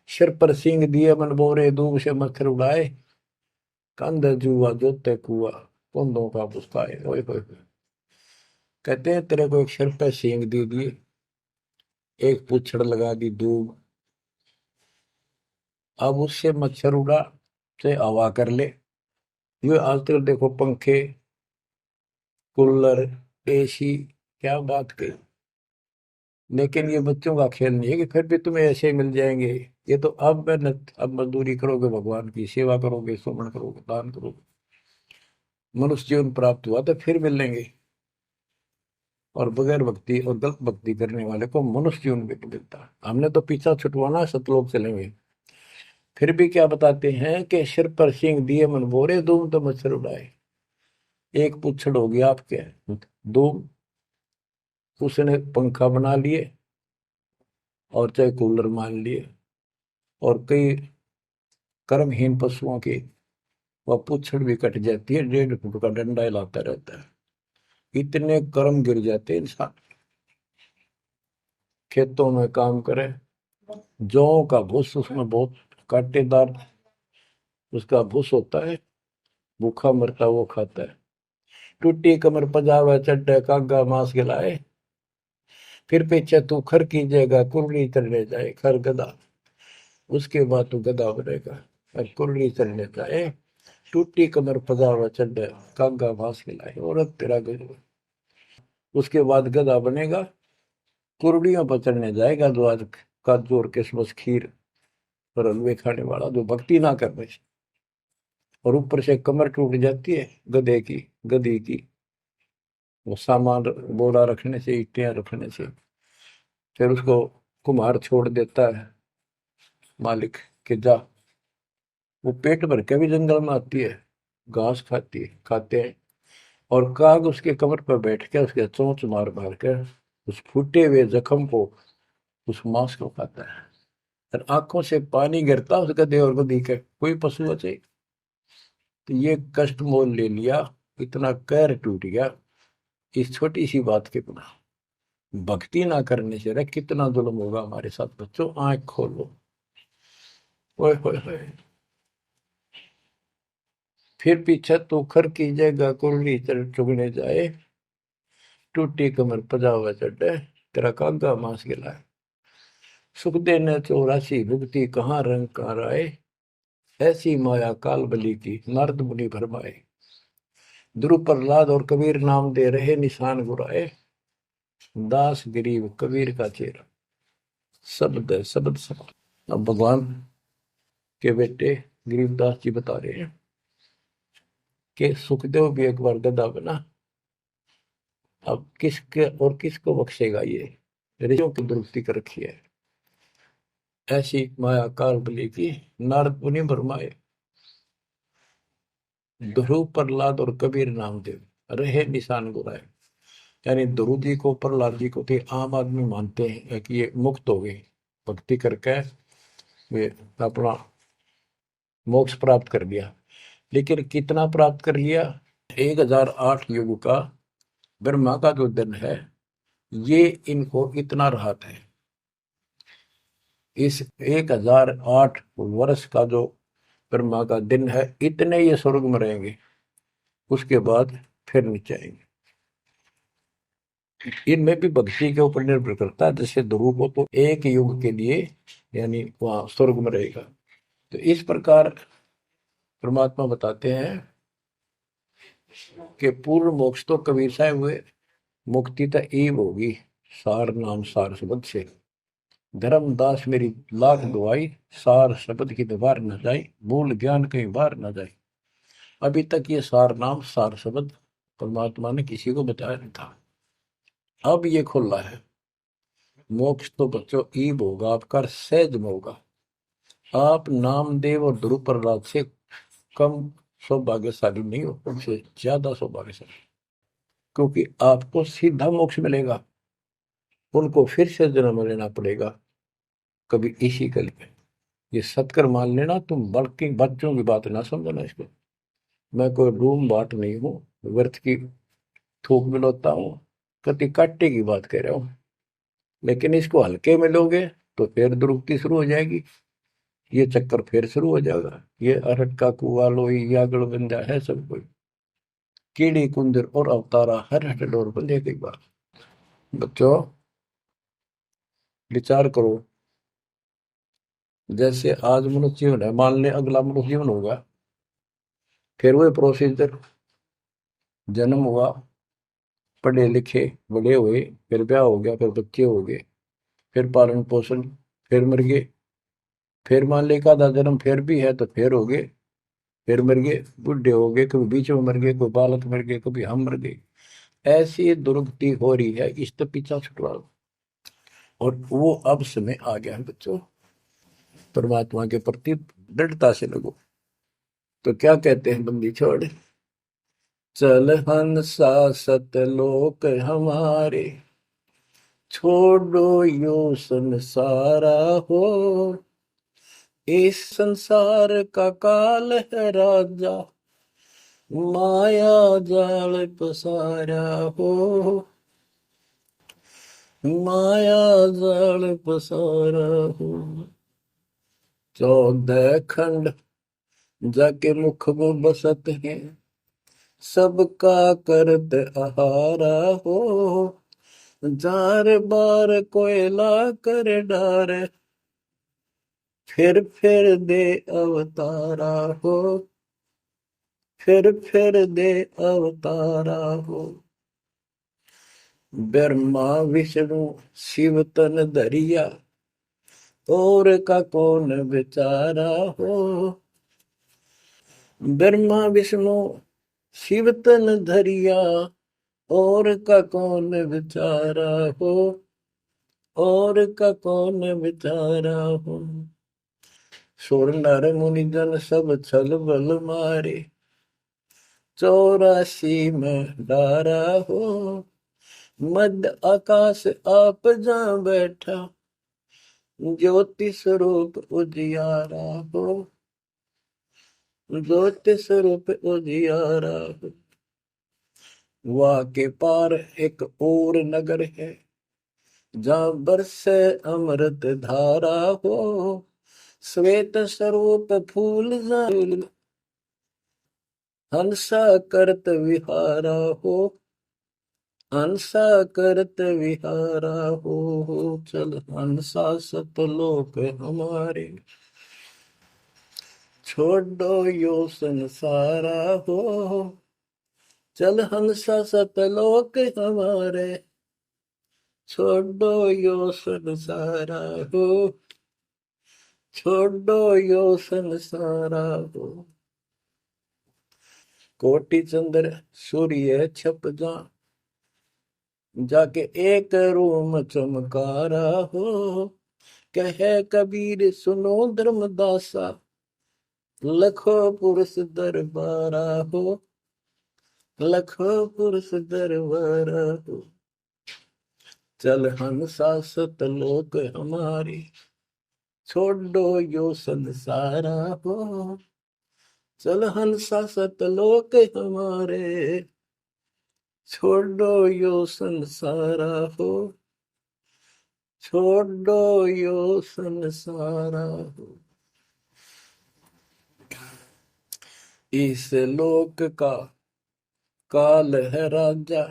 सिर पर सींग दिए मन बोरे दूब से मच्छर उड़ाए, कंध जुआ जोते कुआ कुंदों का पुस्ताए। ओए होए होए। कहते हैं तेरे को एक सिर पे सींग दे दिए, एक पूछड़ लगा दी दूब, अब उससे मच्छर उड़ा से हवा कर ले। ये आजकल देखो पंखे कूलर एसी, क्या बात कही। लेकिन ये बच्चों का खेल नहीं है कि फिर भी तुम्हें ऐसे मिल जाएंगे। ये तो अब मेहनत, अब मजदूरी करोगे, भगवान की सेवा करोगे, सुमन करोगे, दान करोगे, मनुष्य जीवन प्राप्त हुआ तो फिर मिलेंगे। और बगैर भक्ति और गलत भक्ति करने वाले को मनुष्य जीवन भी नहीं मिलता। हमने तो पीछा छुटवाना सतलोक चलेंगे। फिर भी क्या बताते हैं कि सिर पर सींग दिए मन बोरे दूम तो मच्छर उड़ाए। एक पुच्छड़ हो गया आपके दूम, उसने पंखा बना लिए और चाहे कूलर मान लिए। और कई कर्महीन पशुओं की वह पूछड़ भी कट जाती है, 1.5 फुट का डंडा हिलाता रहता है। इतने कर्म गिर जाते हैं इंसान। खेतों में काम करे, जौ का भूस उसमें बहुत कांटेदार उसका भूस होता है, भूखा मरता वो खाता है। टूटी कमर पजावा चड्डे कागा मांस खिलाए, फिर पीछे तू खर कीजिएगा कुर्री चढ़ने जाए खर गधा, उसके बाद तू गधा बनेगा। और कुर्री चढ़ने जाए, टूटी कमर पजावा चड्डे कागा मांस खिलाए, औरत तेरा गधा। उसके बाद गधा बनेगा, कुर्डियों पर चढ़ने जाएगा, जो आज का जोर किस्मस खीर और हलवे खाने वाला जो भक्ति ना कर रहे। और ऊपर से कमर टूट जाती है गधे की गधी की, वो सामान बोरा रखने से, ईटियां रखने से। फिर उसको कुम्हार छोड़ देता है मालिक के जा। वो पेट भर के भी जंगल में आती है, घास खाती है, खाते हैं। और काग उसके कमर पर बैठ के उसके चोंच मार मार के उस फूटे हुए जख्म को, उस मांस को खाता है। और आंखों से पानी गिरता उस गधे और गधी के, कोई पशु बचे। तो ये कष्ट मोल ले लिया, इतना कहर टूट गया इस छोटी सी बात के बिना। भक्ति ना करने से रे कितना जुल्म होगा हमारे साथ। बच्चों आंख खोलो। ओए होए होए। फिर पीछे तो खर कीजिएगा कुरली चढ़ चुगने जाए, टूटी कमर पजावा चढ़े तेरा कागा मांस गिलाए। सुख देने 84 भुगती कहाँ रंग कहाँ राय, ऐसी माया काल बली की नारद मुनि भरमाए। ध्रुव प्रहलाद और कबीर नाम दे रहे निशान गुराए, दास गरीब कबीर का चेहरा। शब्द है शब्द शब्द। अब भगवान के बेटे गरीबदास जी बता रहे हैं कि सुखदेव भी एक बार गधा बना। अब किसके और किसको बख्शेगा ये? ऋषियों की दुरुक्ति कर रखी है। ऐसी माया काल बली की नारद मुनि भरमाए। ध्रुव, प्रहलाद और कबीर नामदेव रहे निशान गुराए। यानी ध्रुव जी को, प्रहलाद जी को थे आम आदमी मानते हैं कि ये मुक्त हो गए, भक्ति करके वे अपना मोक्ष प्राप्त कर लिया। लेकिन कितना प्राप्त कर लिया? 1008 युग का ब्रह्मा का जो दिन है, ये इनको इतना राहत है। इस 1008 वर्ष का जो ब्रह्मा का दिन है, इतने ये स्वर्ग में रहेंगे, उसके बाद फिर नीचे आएंगे। इनमें भी भक्ति के ऊपर निर्भर करता है। जैसे ध्रुव को तो एक युग के लिए यानी वहां स्वर्ग में रहेगा। तो इस प्रकार परमात्मा बताते हैं कि पूर्ण मोक्ष तो कबीर साहब हुए, मुक्ति तो ईब होगी सार नाम सार शब्द से। धर्मदास मेरी लाख दुआई, सार शब्द की दीवार न जाए, मूल ज्ञान कहीं बाहर न जाए। अभी तक ये सार नाम सार शब्द परमात्मा ने किसी को बताया नहीं था, अब ये खुला है। मोक्ष तो बच्चों ईब होगा आपका, सहज में होगा। आप नामदेव और ध्रुव प्रहलाद से कम सौभाग्यशाली नहीं हो, उनसे ज्यादा सौभाग्यशाली, क्योंकि आपको सीधा मोक्ष मिलेगा, उनको फिर से जन्म लेना पड़ेगा कभी इसी कल में। ये सत्कर मान लेना, तुम बल्कि बच्चों की बात ना समझना इसको। मैं कोई रूम बाट नहीं हूँ, व्यर्थ की थूक मिलोता हूँ, कति काटे की बात कह रहा हूँ। लेकिन इसको हल्के में लोगे तो फिर दुरुक्ति शुरू हो जाएगी, ये चक्कर फिर शुरू हो जाएगा। ये अरट का कुआ लोई यागड़ बंजा है सब कोई, कीड़ी कुंदर और अवतारा हर हट डोर बंधे। कई बार बच्चों विचार करो, जैसे आज मनुष्य जीवन है, मान ले अगला मनुष्य जीवन होगा, फिर वही प्रोसीजर, जन्म हुआ, पढ़े लिखे बड़े हुए, फिर ब्याह हो गया, फिर बच्चे हो गए, फिर पालन पोषण, फिर मर गए, फिर मान ले का आधा जन्म फिर भी है तो फिर हो गए, फिर मर गए, बुढ़े हो गए, कभी बीच में मर गए, कोई बालक मर गए, कभी हम मर गए। ऐसी दुर्गति हो रही है, इस तो पीछा छुटवाओ। और वो अब समय आ गया है बच्चों, परमात्मा के प्रति दृढ़ता से लगो। तो क्या कहते हैं बंदी छोड़, चल हंसा सतलोक हमारे, छोड़ो यो संसारा हो। इस संसार का काल है राजा, माया जाल पसारा हो। माया जाल पसारा हो। 14 खंड जाके मुख में बसत है, सबका करत आहारा हो। जार बार कोयला कर डार, फिर दे अवतारा हो। फिर दे अवतारा हो। ब्रह्मा विष्णु शिव तन धरिया, और का कौन बेचारा हो। ब्रह्मा विष्णु शिव तन धरिया, और का कौन बेचारा हो। और का कौन बेचारा हो। सुर नर मुनि जन सब छल बल मारे, 84 में डारा हो। मध्य आकाश आप जा बैठा, ज्योति स्वरूप उजियारा हो। ज्योति स्वरूप उजियारा हो। वहां के पार एक और नगर है, जहां बरसे अमृत धारा हो। श्वेत स्वरूप फूल जाल, हंसा करत विहारा हो। हंसा करत विहारा हो। चल हंसा सतलोक हमारे, छोड़ो यो संसारा हो। चल हंसा सतलोक हमारे, छोड़ो यो संसारा हो। छोड़ो यो संसारा हो। कोटि चंद्र सूर्य छप जा, जाके एक रूम चमकारा हो। कहे कबीर सुनो धर्मदासा, लखो पुरुष दरबारा हो। लखो पुरुष दरबारा हो। चल हंसा सतलोक हमारी, छोड़ो यो संसारा हो। चल हंसा सतलोक हमारे, छोड़ो यो संसारा हो। छोड़ो यो संसारा हो। इस लोक का काल है राजा,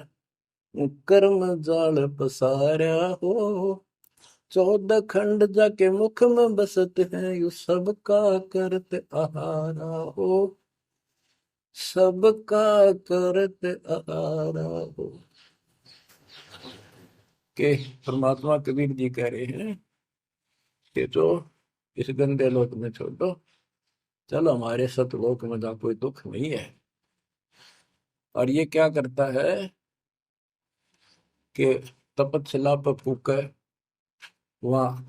कर्म जाल पसारा हो। 14 खंड जाके मुख में बसत है, यू सबका करत आहारा हो। सबका करत आहारा हो। के परमात्मा कबीर जी कह रहे हैं कि तो इस गंदे लोक में छोड़ो, चलो हमारे सतलोक में जहाँ कोई दुख नहीं है। और ये क्या करता है कि तपतशिला पर फूके, वहां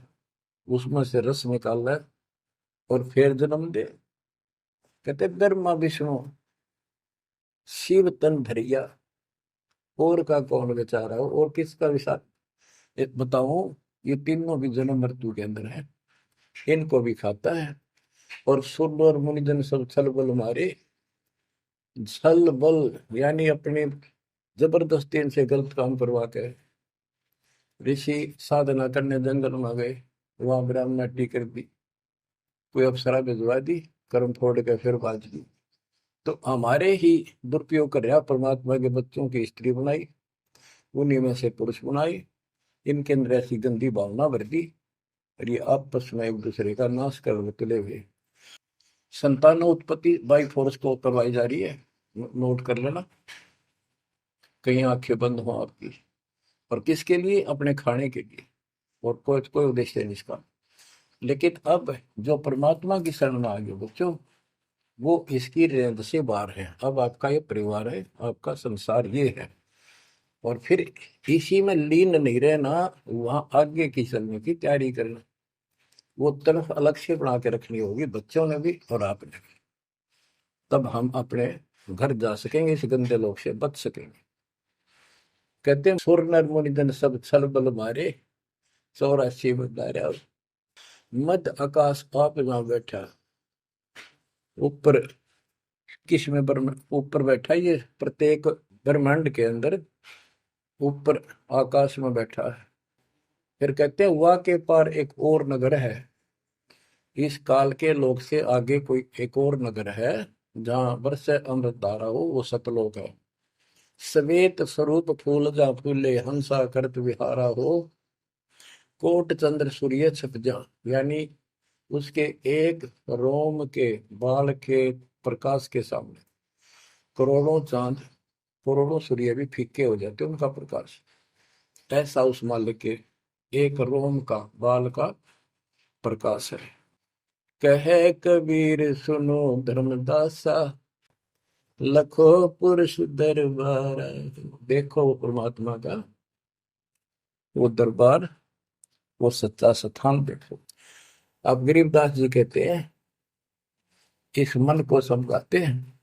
उसमें से रस निकाल है और फिर जन्म दे। कहते ब्रह्मा विष्णु शिव तन धरिया, और का कौन बेचारा हो, और किसका विचार बताऊं। ये तीनों भी जन्म मृत्यु के अंदर है, इनको भी खाता है। और सुर और मुनिजन सब छल बल मारे। छल बल यानी अपने जबरदस्ती इनसे गलत काम करवा के ऋषि साधना करने जंगल में गए, वहां ब्राह्मणी कर दी, कोई अप्सरा भिजवा दी, कर्म फोड़ के फिर बाज दी। तो हमारे ही दुरुपयोग कर रहा परमात्मा के बच्चों की स्त्री बनाई, उन्हीं में से पुरुष बनाई, इनके अंदर ऐसी गंदी भावना भर दी और ये आपस में एक दूसरे का नाश कर तुले हुए। संतानोत्पत्ति बाई फोर्स को करवाई जा रही है, नोट कर लेना, कहीं आंखें बंद हो आपकी। और किसके लिए? अपने खाने के लिए, और कोई कोई उद्देश्य नहीं इसका। लेकिन अब जो परमात्मा की शरण में आ गए बच्चों, वो इसकी रेंज से बाहर है। अब आपका ये परिवार है, आपका संसार ये है, और फिर इसी में लीन नहीं रहना, वहां आगे की चलने की तैयारी करना। वो तरफ अलग से बना के रखनी होगी, बच्चों ने भी और आपने भी। तब हम अपने घर जा सकेंगे, इस गंदे लोग से बच सकेंगे। कहते हैं सुर नर मुनि जन सब छल बल मारे, 84 बदारा। मध्य आकाश आप जहां बैठा, ऊपर किस में ऊपर बैठा, ये प्रत्येक ब्रह्मांड के अंदर ऊपर आकाश में बैठा है। फिर कहते हैं वा के पार एक और नगर है। इस काल के लोक से आगे कोई एक और नगर है, जहां बरसे अमृत धारा हो, वो सतलोक है। श्वेत स्वरूप फूल जा फूले, हंसा करत विहारा हो। कोट चंद्र सूर्य छप जा, यानी उसके एक रोम के बाल के प्रकाश के सामने करोड़ों चांद, करोड़ों सूर्य भी फीके हो जाते उनका प्रकाश। ऐसा उस मालिक के एक रोम का बाल का प्रकाश है। कहे कबीर सुनो धर्मदासा, लखो पुरुष दरबार। देखो वो परमात्मा का वो दरबार, वो सच्चा स्थान देखो। अब गरीबदास जी कहते हैं, इस मन को समझाते हैं।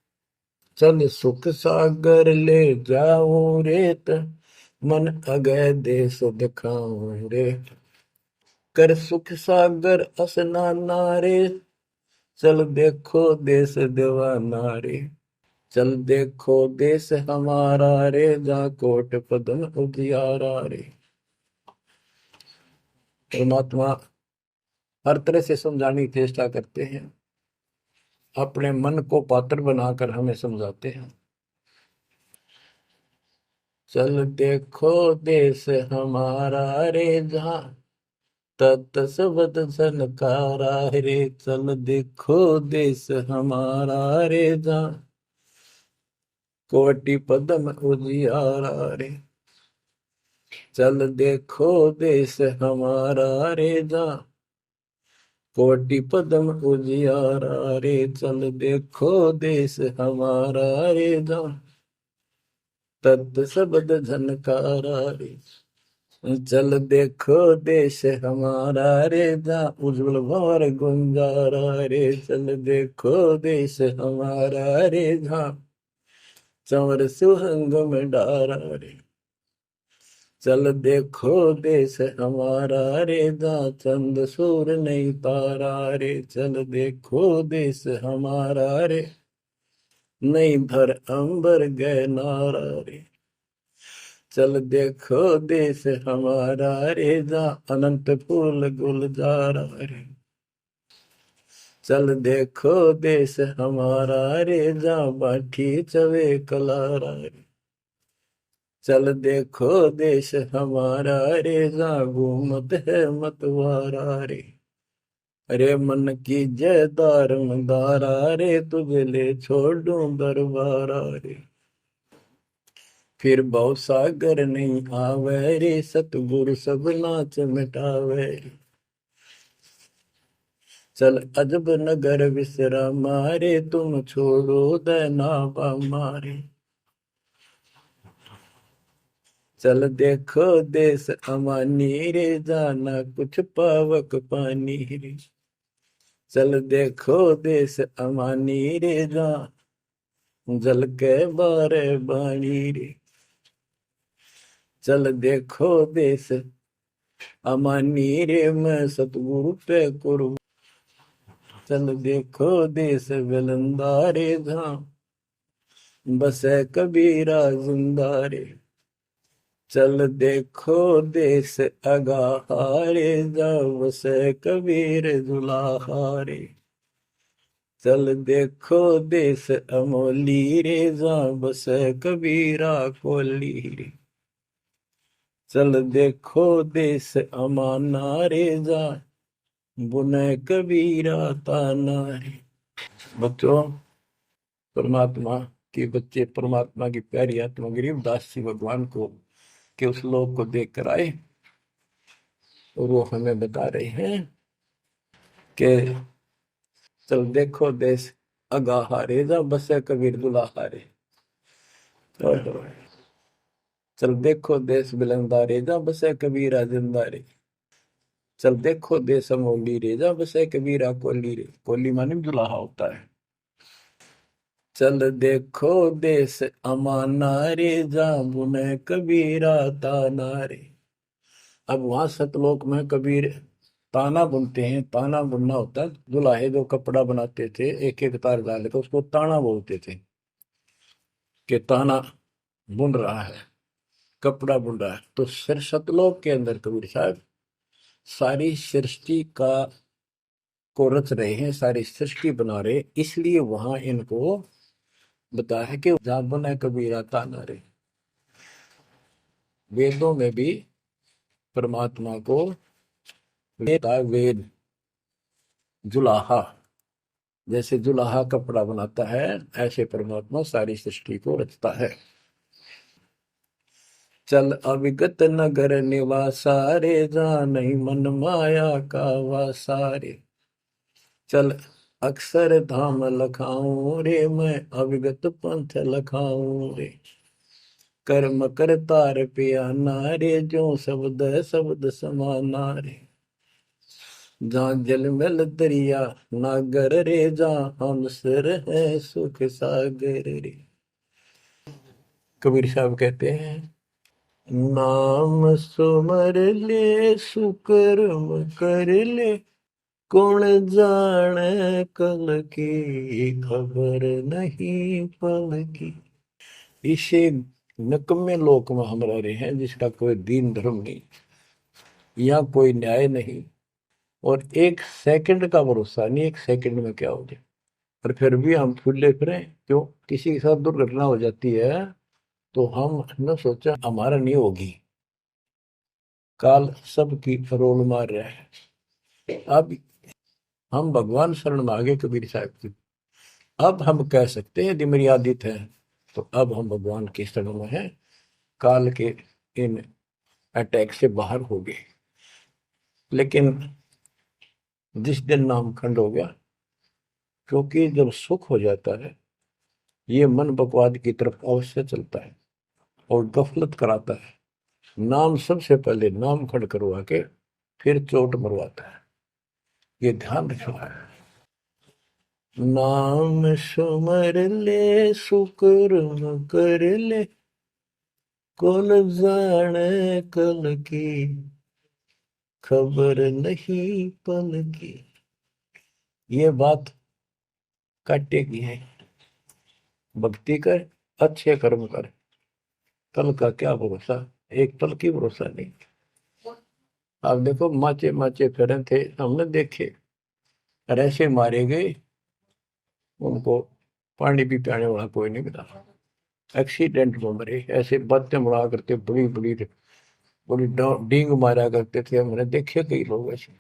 चल सुख सागर ले जाऊं रेत, मन अगय देश दिखाऊं रे। कर सुख सागर स्नाना रे, चल देखो देश दीवाना रे। चल देखो देश हमारा रे, जा कोट पदम उजियारा रे। परमात्मा हर तरह से समझाने की चेष्टा करते हैं, अपने मन को पात्र बनाकर हमें समझाते हैं। चल देखो देश हमारा रे, जहाँ तत सबद सनकारा रे। चल देखो देश हमारा रे, जहाँ कोटि पदम उजियारा रे। चल देखो देश हमारा रे, जहाँ कोटि पदम उजियारा रे, चल देखो देश हमारा रे, जान तत् शब्द झनकारा रे, चल देखो देश हमारा रे, जहाँ उज्जवल भंवर गुंजारा रे, चल देखो देश हमारा रे, जहाँ चंवर सुहंग में डारा रे, चल देखो देश हमारा रे, जहाँ चंद सूर नहीं तारा रे, चल देखो देश हमारा रे, नहीं धर अंबर गए नारा रे, चल देखो देश हमारा रे, जहाँ अनंत फूल गुलजारा रे, चल देखो देश हमारा रे, जहाँ बाठी चवे कलारा रे, चल देखो देश हमारा रे, जहाँ घूमत है मतवारा रे, अरे मन की जय दारमदारा रे, तुझे ले छोड़ूं दरबारा रे, फिर भव सागर नहीं आवे रे, सतगुरु सब नाच मिटावे, चल अजब नगर विश्रामा रे, तुम छोड़ो दैनावा मारे, चल देखो देश अमानी रे, जाना कुछ पावक पानी रे, चल देखो देश अमानी रे, जा जल के बारे बाणी रे, चल देखो देश अमानी रे, मैं सतगुरु पे कुर्ब, चल देखो देश विलंदा रे, जहाँ बसे कबीरा जिंदा रे, चल देखो देश अगाहारे, जहाँ बसे कबीर दुलाहारे, चल देखो देश अमोली रे, जहाँ बसे कबीरा कोली रे, चल देखो देश अमाना रे, जहाँ बुने कबीरा ताना रे। बच्चों, परमात्मा के बच्चे परमात्मा की प्यारी आत्मा गरीबदास जी भगवान को के उस लोक को देख कर आए, और वो हमें बता रहे हैं कि चल देखो देश अगाहारे, जा बसे कबीर दुलाहारे, चल देखो देश बिलंदारे, जा बसे कबीरा जिंदारे, चल देखो देश अमोली रे, जा बसे कबीरा कोली रे, कोली माने दुलाहा होता है, चल देखो देश अमाना रे, जा बुने कबीरा ताना रे। अब वहां सतलोक में कबीर ताना बुनते हैं। ताना बुनना होता है, दुल्हे जो कपड़ा बनाते थे एक एक तार डाल के, उसको ताना बोलते थे कि ताना बुन रहा है, कपड़ा बुन रहा है। तो सिर सतलोक के अंदर कबीर साहब सारी सृष्टि का को रच रहे हैं, सारी सृष्टि बना रहे, इसलिए वहां इनको बताया है कि जहां बुने कबीरा ताना रे। वेदों में भी परमात्मा को वेद जुलाहा, जैसे जुलाहा कपड़ा बनाता है, ऐसे परमात्मा सारी सृष्टि को रचता है। चल अविगत नगर निवासा रे, जहाँ नहीं मन माया का वासा रे, चल अक्षर धाम लखाऊं रे, मैं अविगत पंथ लखाऊं रे, कर्म करतार पियाना रे, जो शब्द शब्द समाना रे, जहाँ जलमल दरिया नागर रे, जहाँ हम सिर है सुख सागर रे। कबीर साहब कहते हैं, नाम सुमर ले सुकर्म कर ले, कौन जाने कल की खबर नहीं पल की। इसे नकम्मे लोक में हम रह रहे हैं, जिसका कोई दीन धर्म नहीं, यहाँ कोई न्याय नहीं, और एक सेकंड का भरोसा नहीं, एक सेकंड में क्या हो जाए। और फिर भी हम फूले फिरें क्यों? किसी के साथ दुर्घटना हो जाती है तो हम न सोचा हमारा नहीं होगी, काल सबकी रोल मार रहा है। अब हम भगवान शरण मांगे कबीर साहब की, अब हम कह सकते हैं यदि मेरी आदित है, तो अब हम भगवान की शरण में हैं, काल के इन अटैक से बाहर हो गए। लेकिन जिस दिन नाम खंड हो गया, क्योंकि जब सुख हो जाता है ये मन बकवाद की तरफ अवश्य चलता है और गफलत कराता है। नाम सबसे पहले नाम खंड करवा के फिर चोट मरवाता है, ये ध्यान रखना है। नाम सुमर ले सुकर्म कर ले, कौन जाने कल की, खबर नहीं पल की। ये बात काटे की है। भक्ति कर, अच्छे कर्म कर, कल का क्या भरोसा, एक पल की भरोसा नहीं। आप देखो माचे माचे फिरे थे, हमने देखे, और ऐसे मारे गए, उनको पानी भी पियाने वाला कोई नहीं मिला, एक्सीडेंट में मरे। ऐसे बातें बड़ा करते, बड़ी बड़ी बड़ी डींग मारा करते थे, हमने देखे कई लोग ऐसे।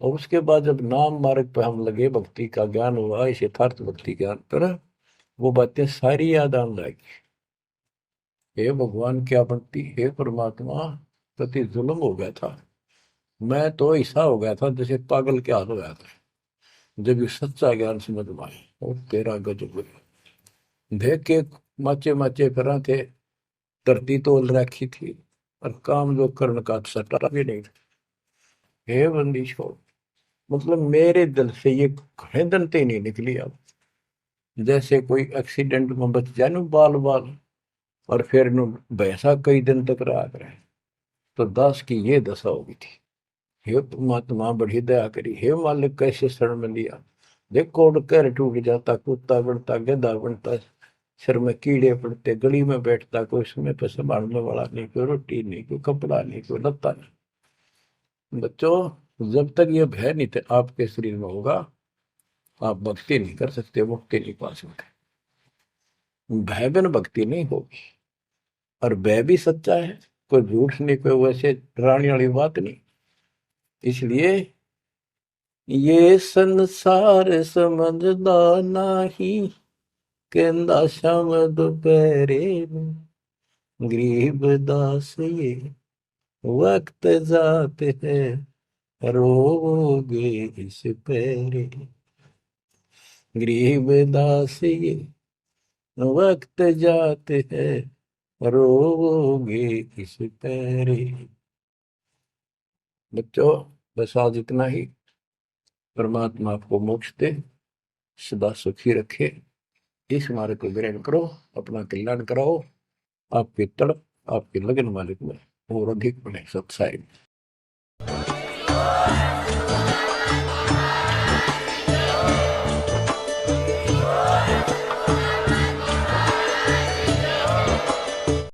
और उसके बाद जब नाम मार्ग पर हम लगे, भक्ति का ज्ञान हुआ, इस यथार्थ भक्ति ज्ञान पर, वो बातें सारी याद आने लगी। हे भगवान क्या बनती, हे परमात्मा, प्रति जुल्म हो गया था। मैं तो ऐसा हो गया था जैसे पागल के हाल हो गया था, जब ये सच्चा ज्ञान समझ में आए। और तेरा गजब देख के माचे माचे फिरा थे, धरती तोल रखी थी, और काम जो कर्ण का सटा भी नहीं था। हे बंदी छोड़, मतलब मेरे दिल से ये घने दंते नहीं निकली। अब जैसे कोई एक्सीडेंट में बच जाए ना बाल बाल, और फिर नु भैंसा कई दिन तक रहा करे, तो दास की ये दशा होगी थी। हे परमात्मा बड़ी दया करी, हे मालिक कैसे शरण में लिया। देखो कर टूट जाता, कुत्ता बनता, गधा बनता, सिर में कीड़े पड़ते, गली में बैठता, कोई समय पर संभालने वाला नहीं, कोई रोटी नहीं, कोई कपड़ा नहीं, कोई लत्ता नहीं। बच्चों, जब तक ये भय नहीं थे आपके शरीर में होगा, आप भक्ति नहीं कर सकते, मुक्ति नहीं पा सकते। भय बिन भक्ति नहीं होगी। और भय भी सच्चा है, कोई झूठ नहीं, कोई वैसे डराने वाली बात नहीं। इसलिए ये संसार समझदा नहीं, कहंदा शाम दोपहरे में, गरीब दास ये वक्त जाते हैं, रोगे इस पैरे। गरीब दास ये वक्त जाते हैं, रोगे इस पैरे। बच्चों, बस आज इतना ही। परमात्मा आपको मोक्ष दे, सदा सुखी रखे, इस मार्ग को ग्रहण करो, अपना कल्याण कराओ, आपकी तड़प, आपकी लगन मालिक में और अधिक बने सत्साई।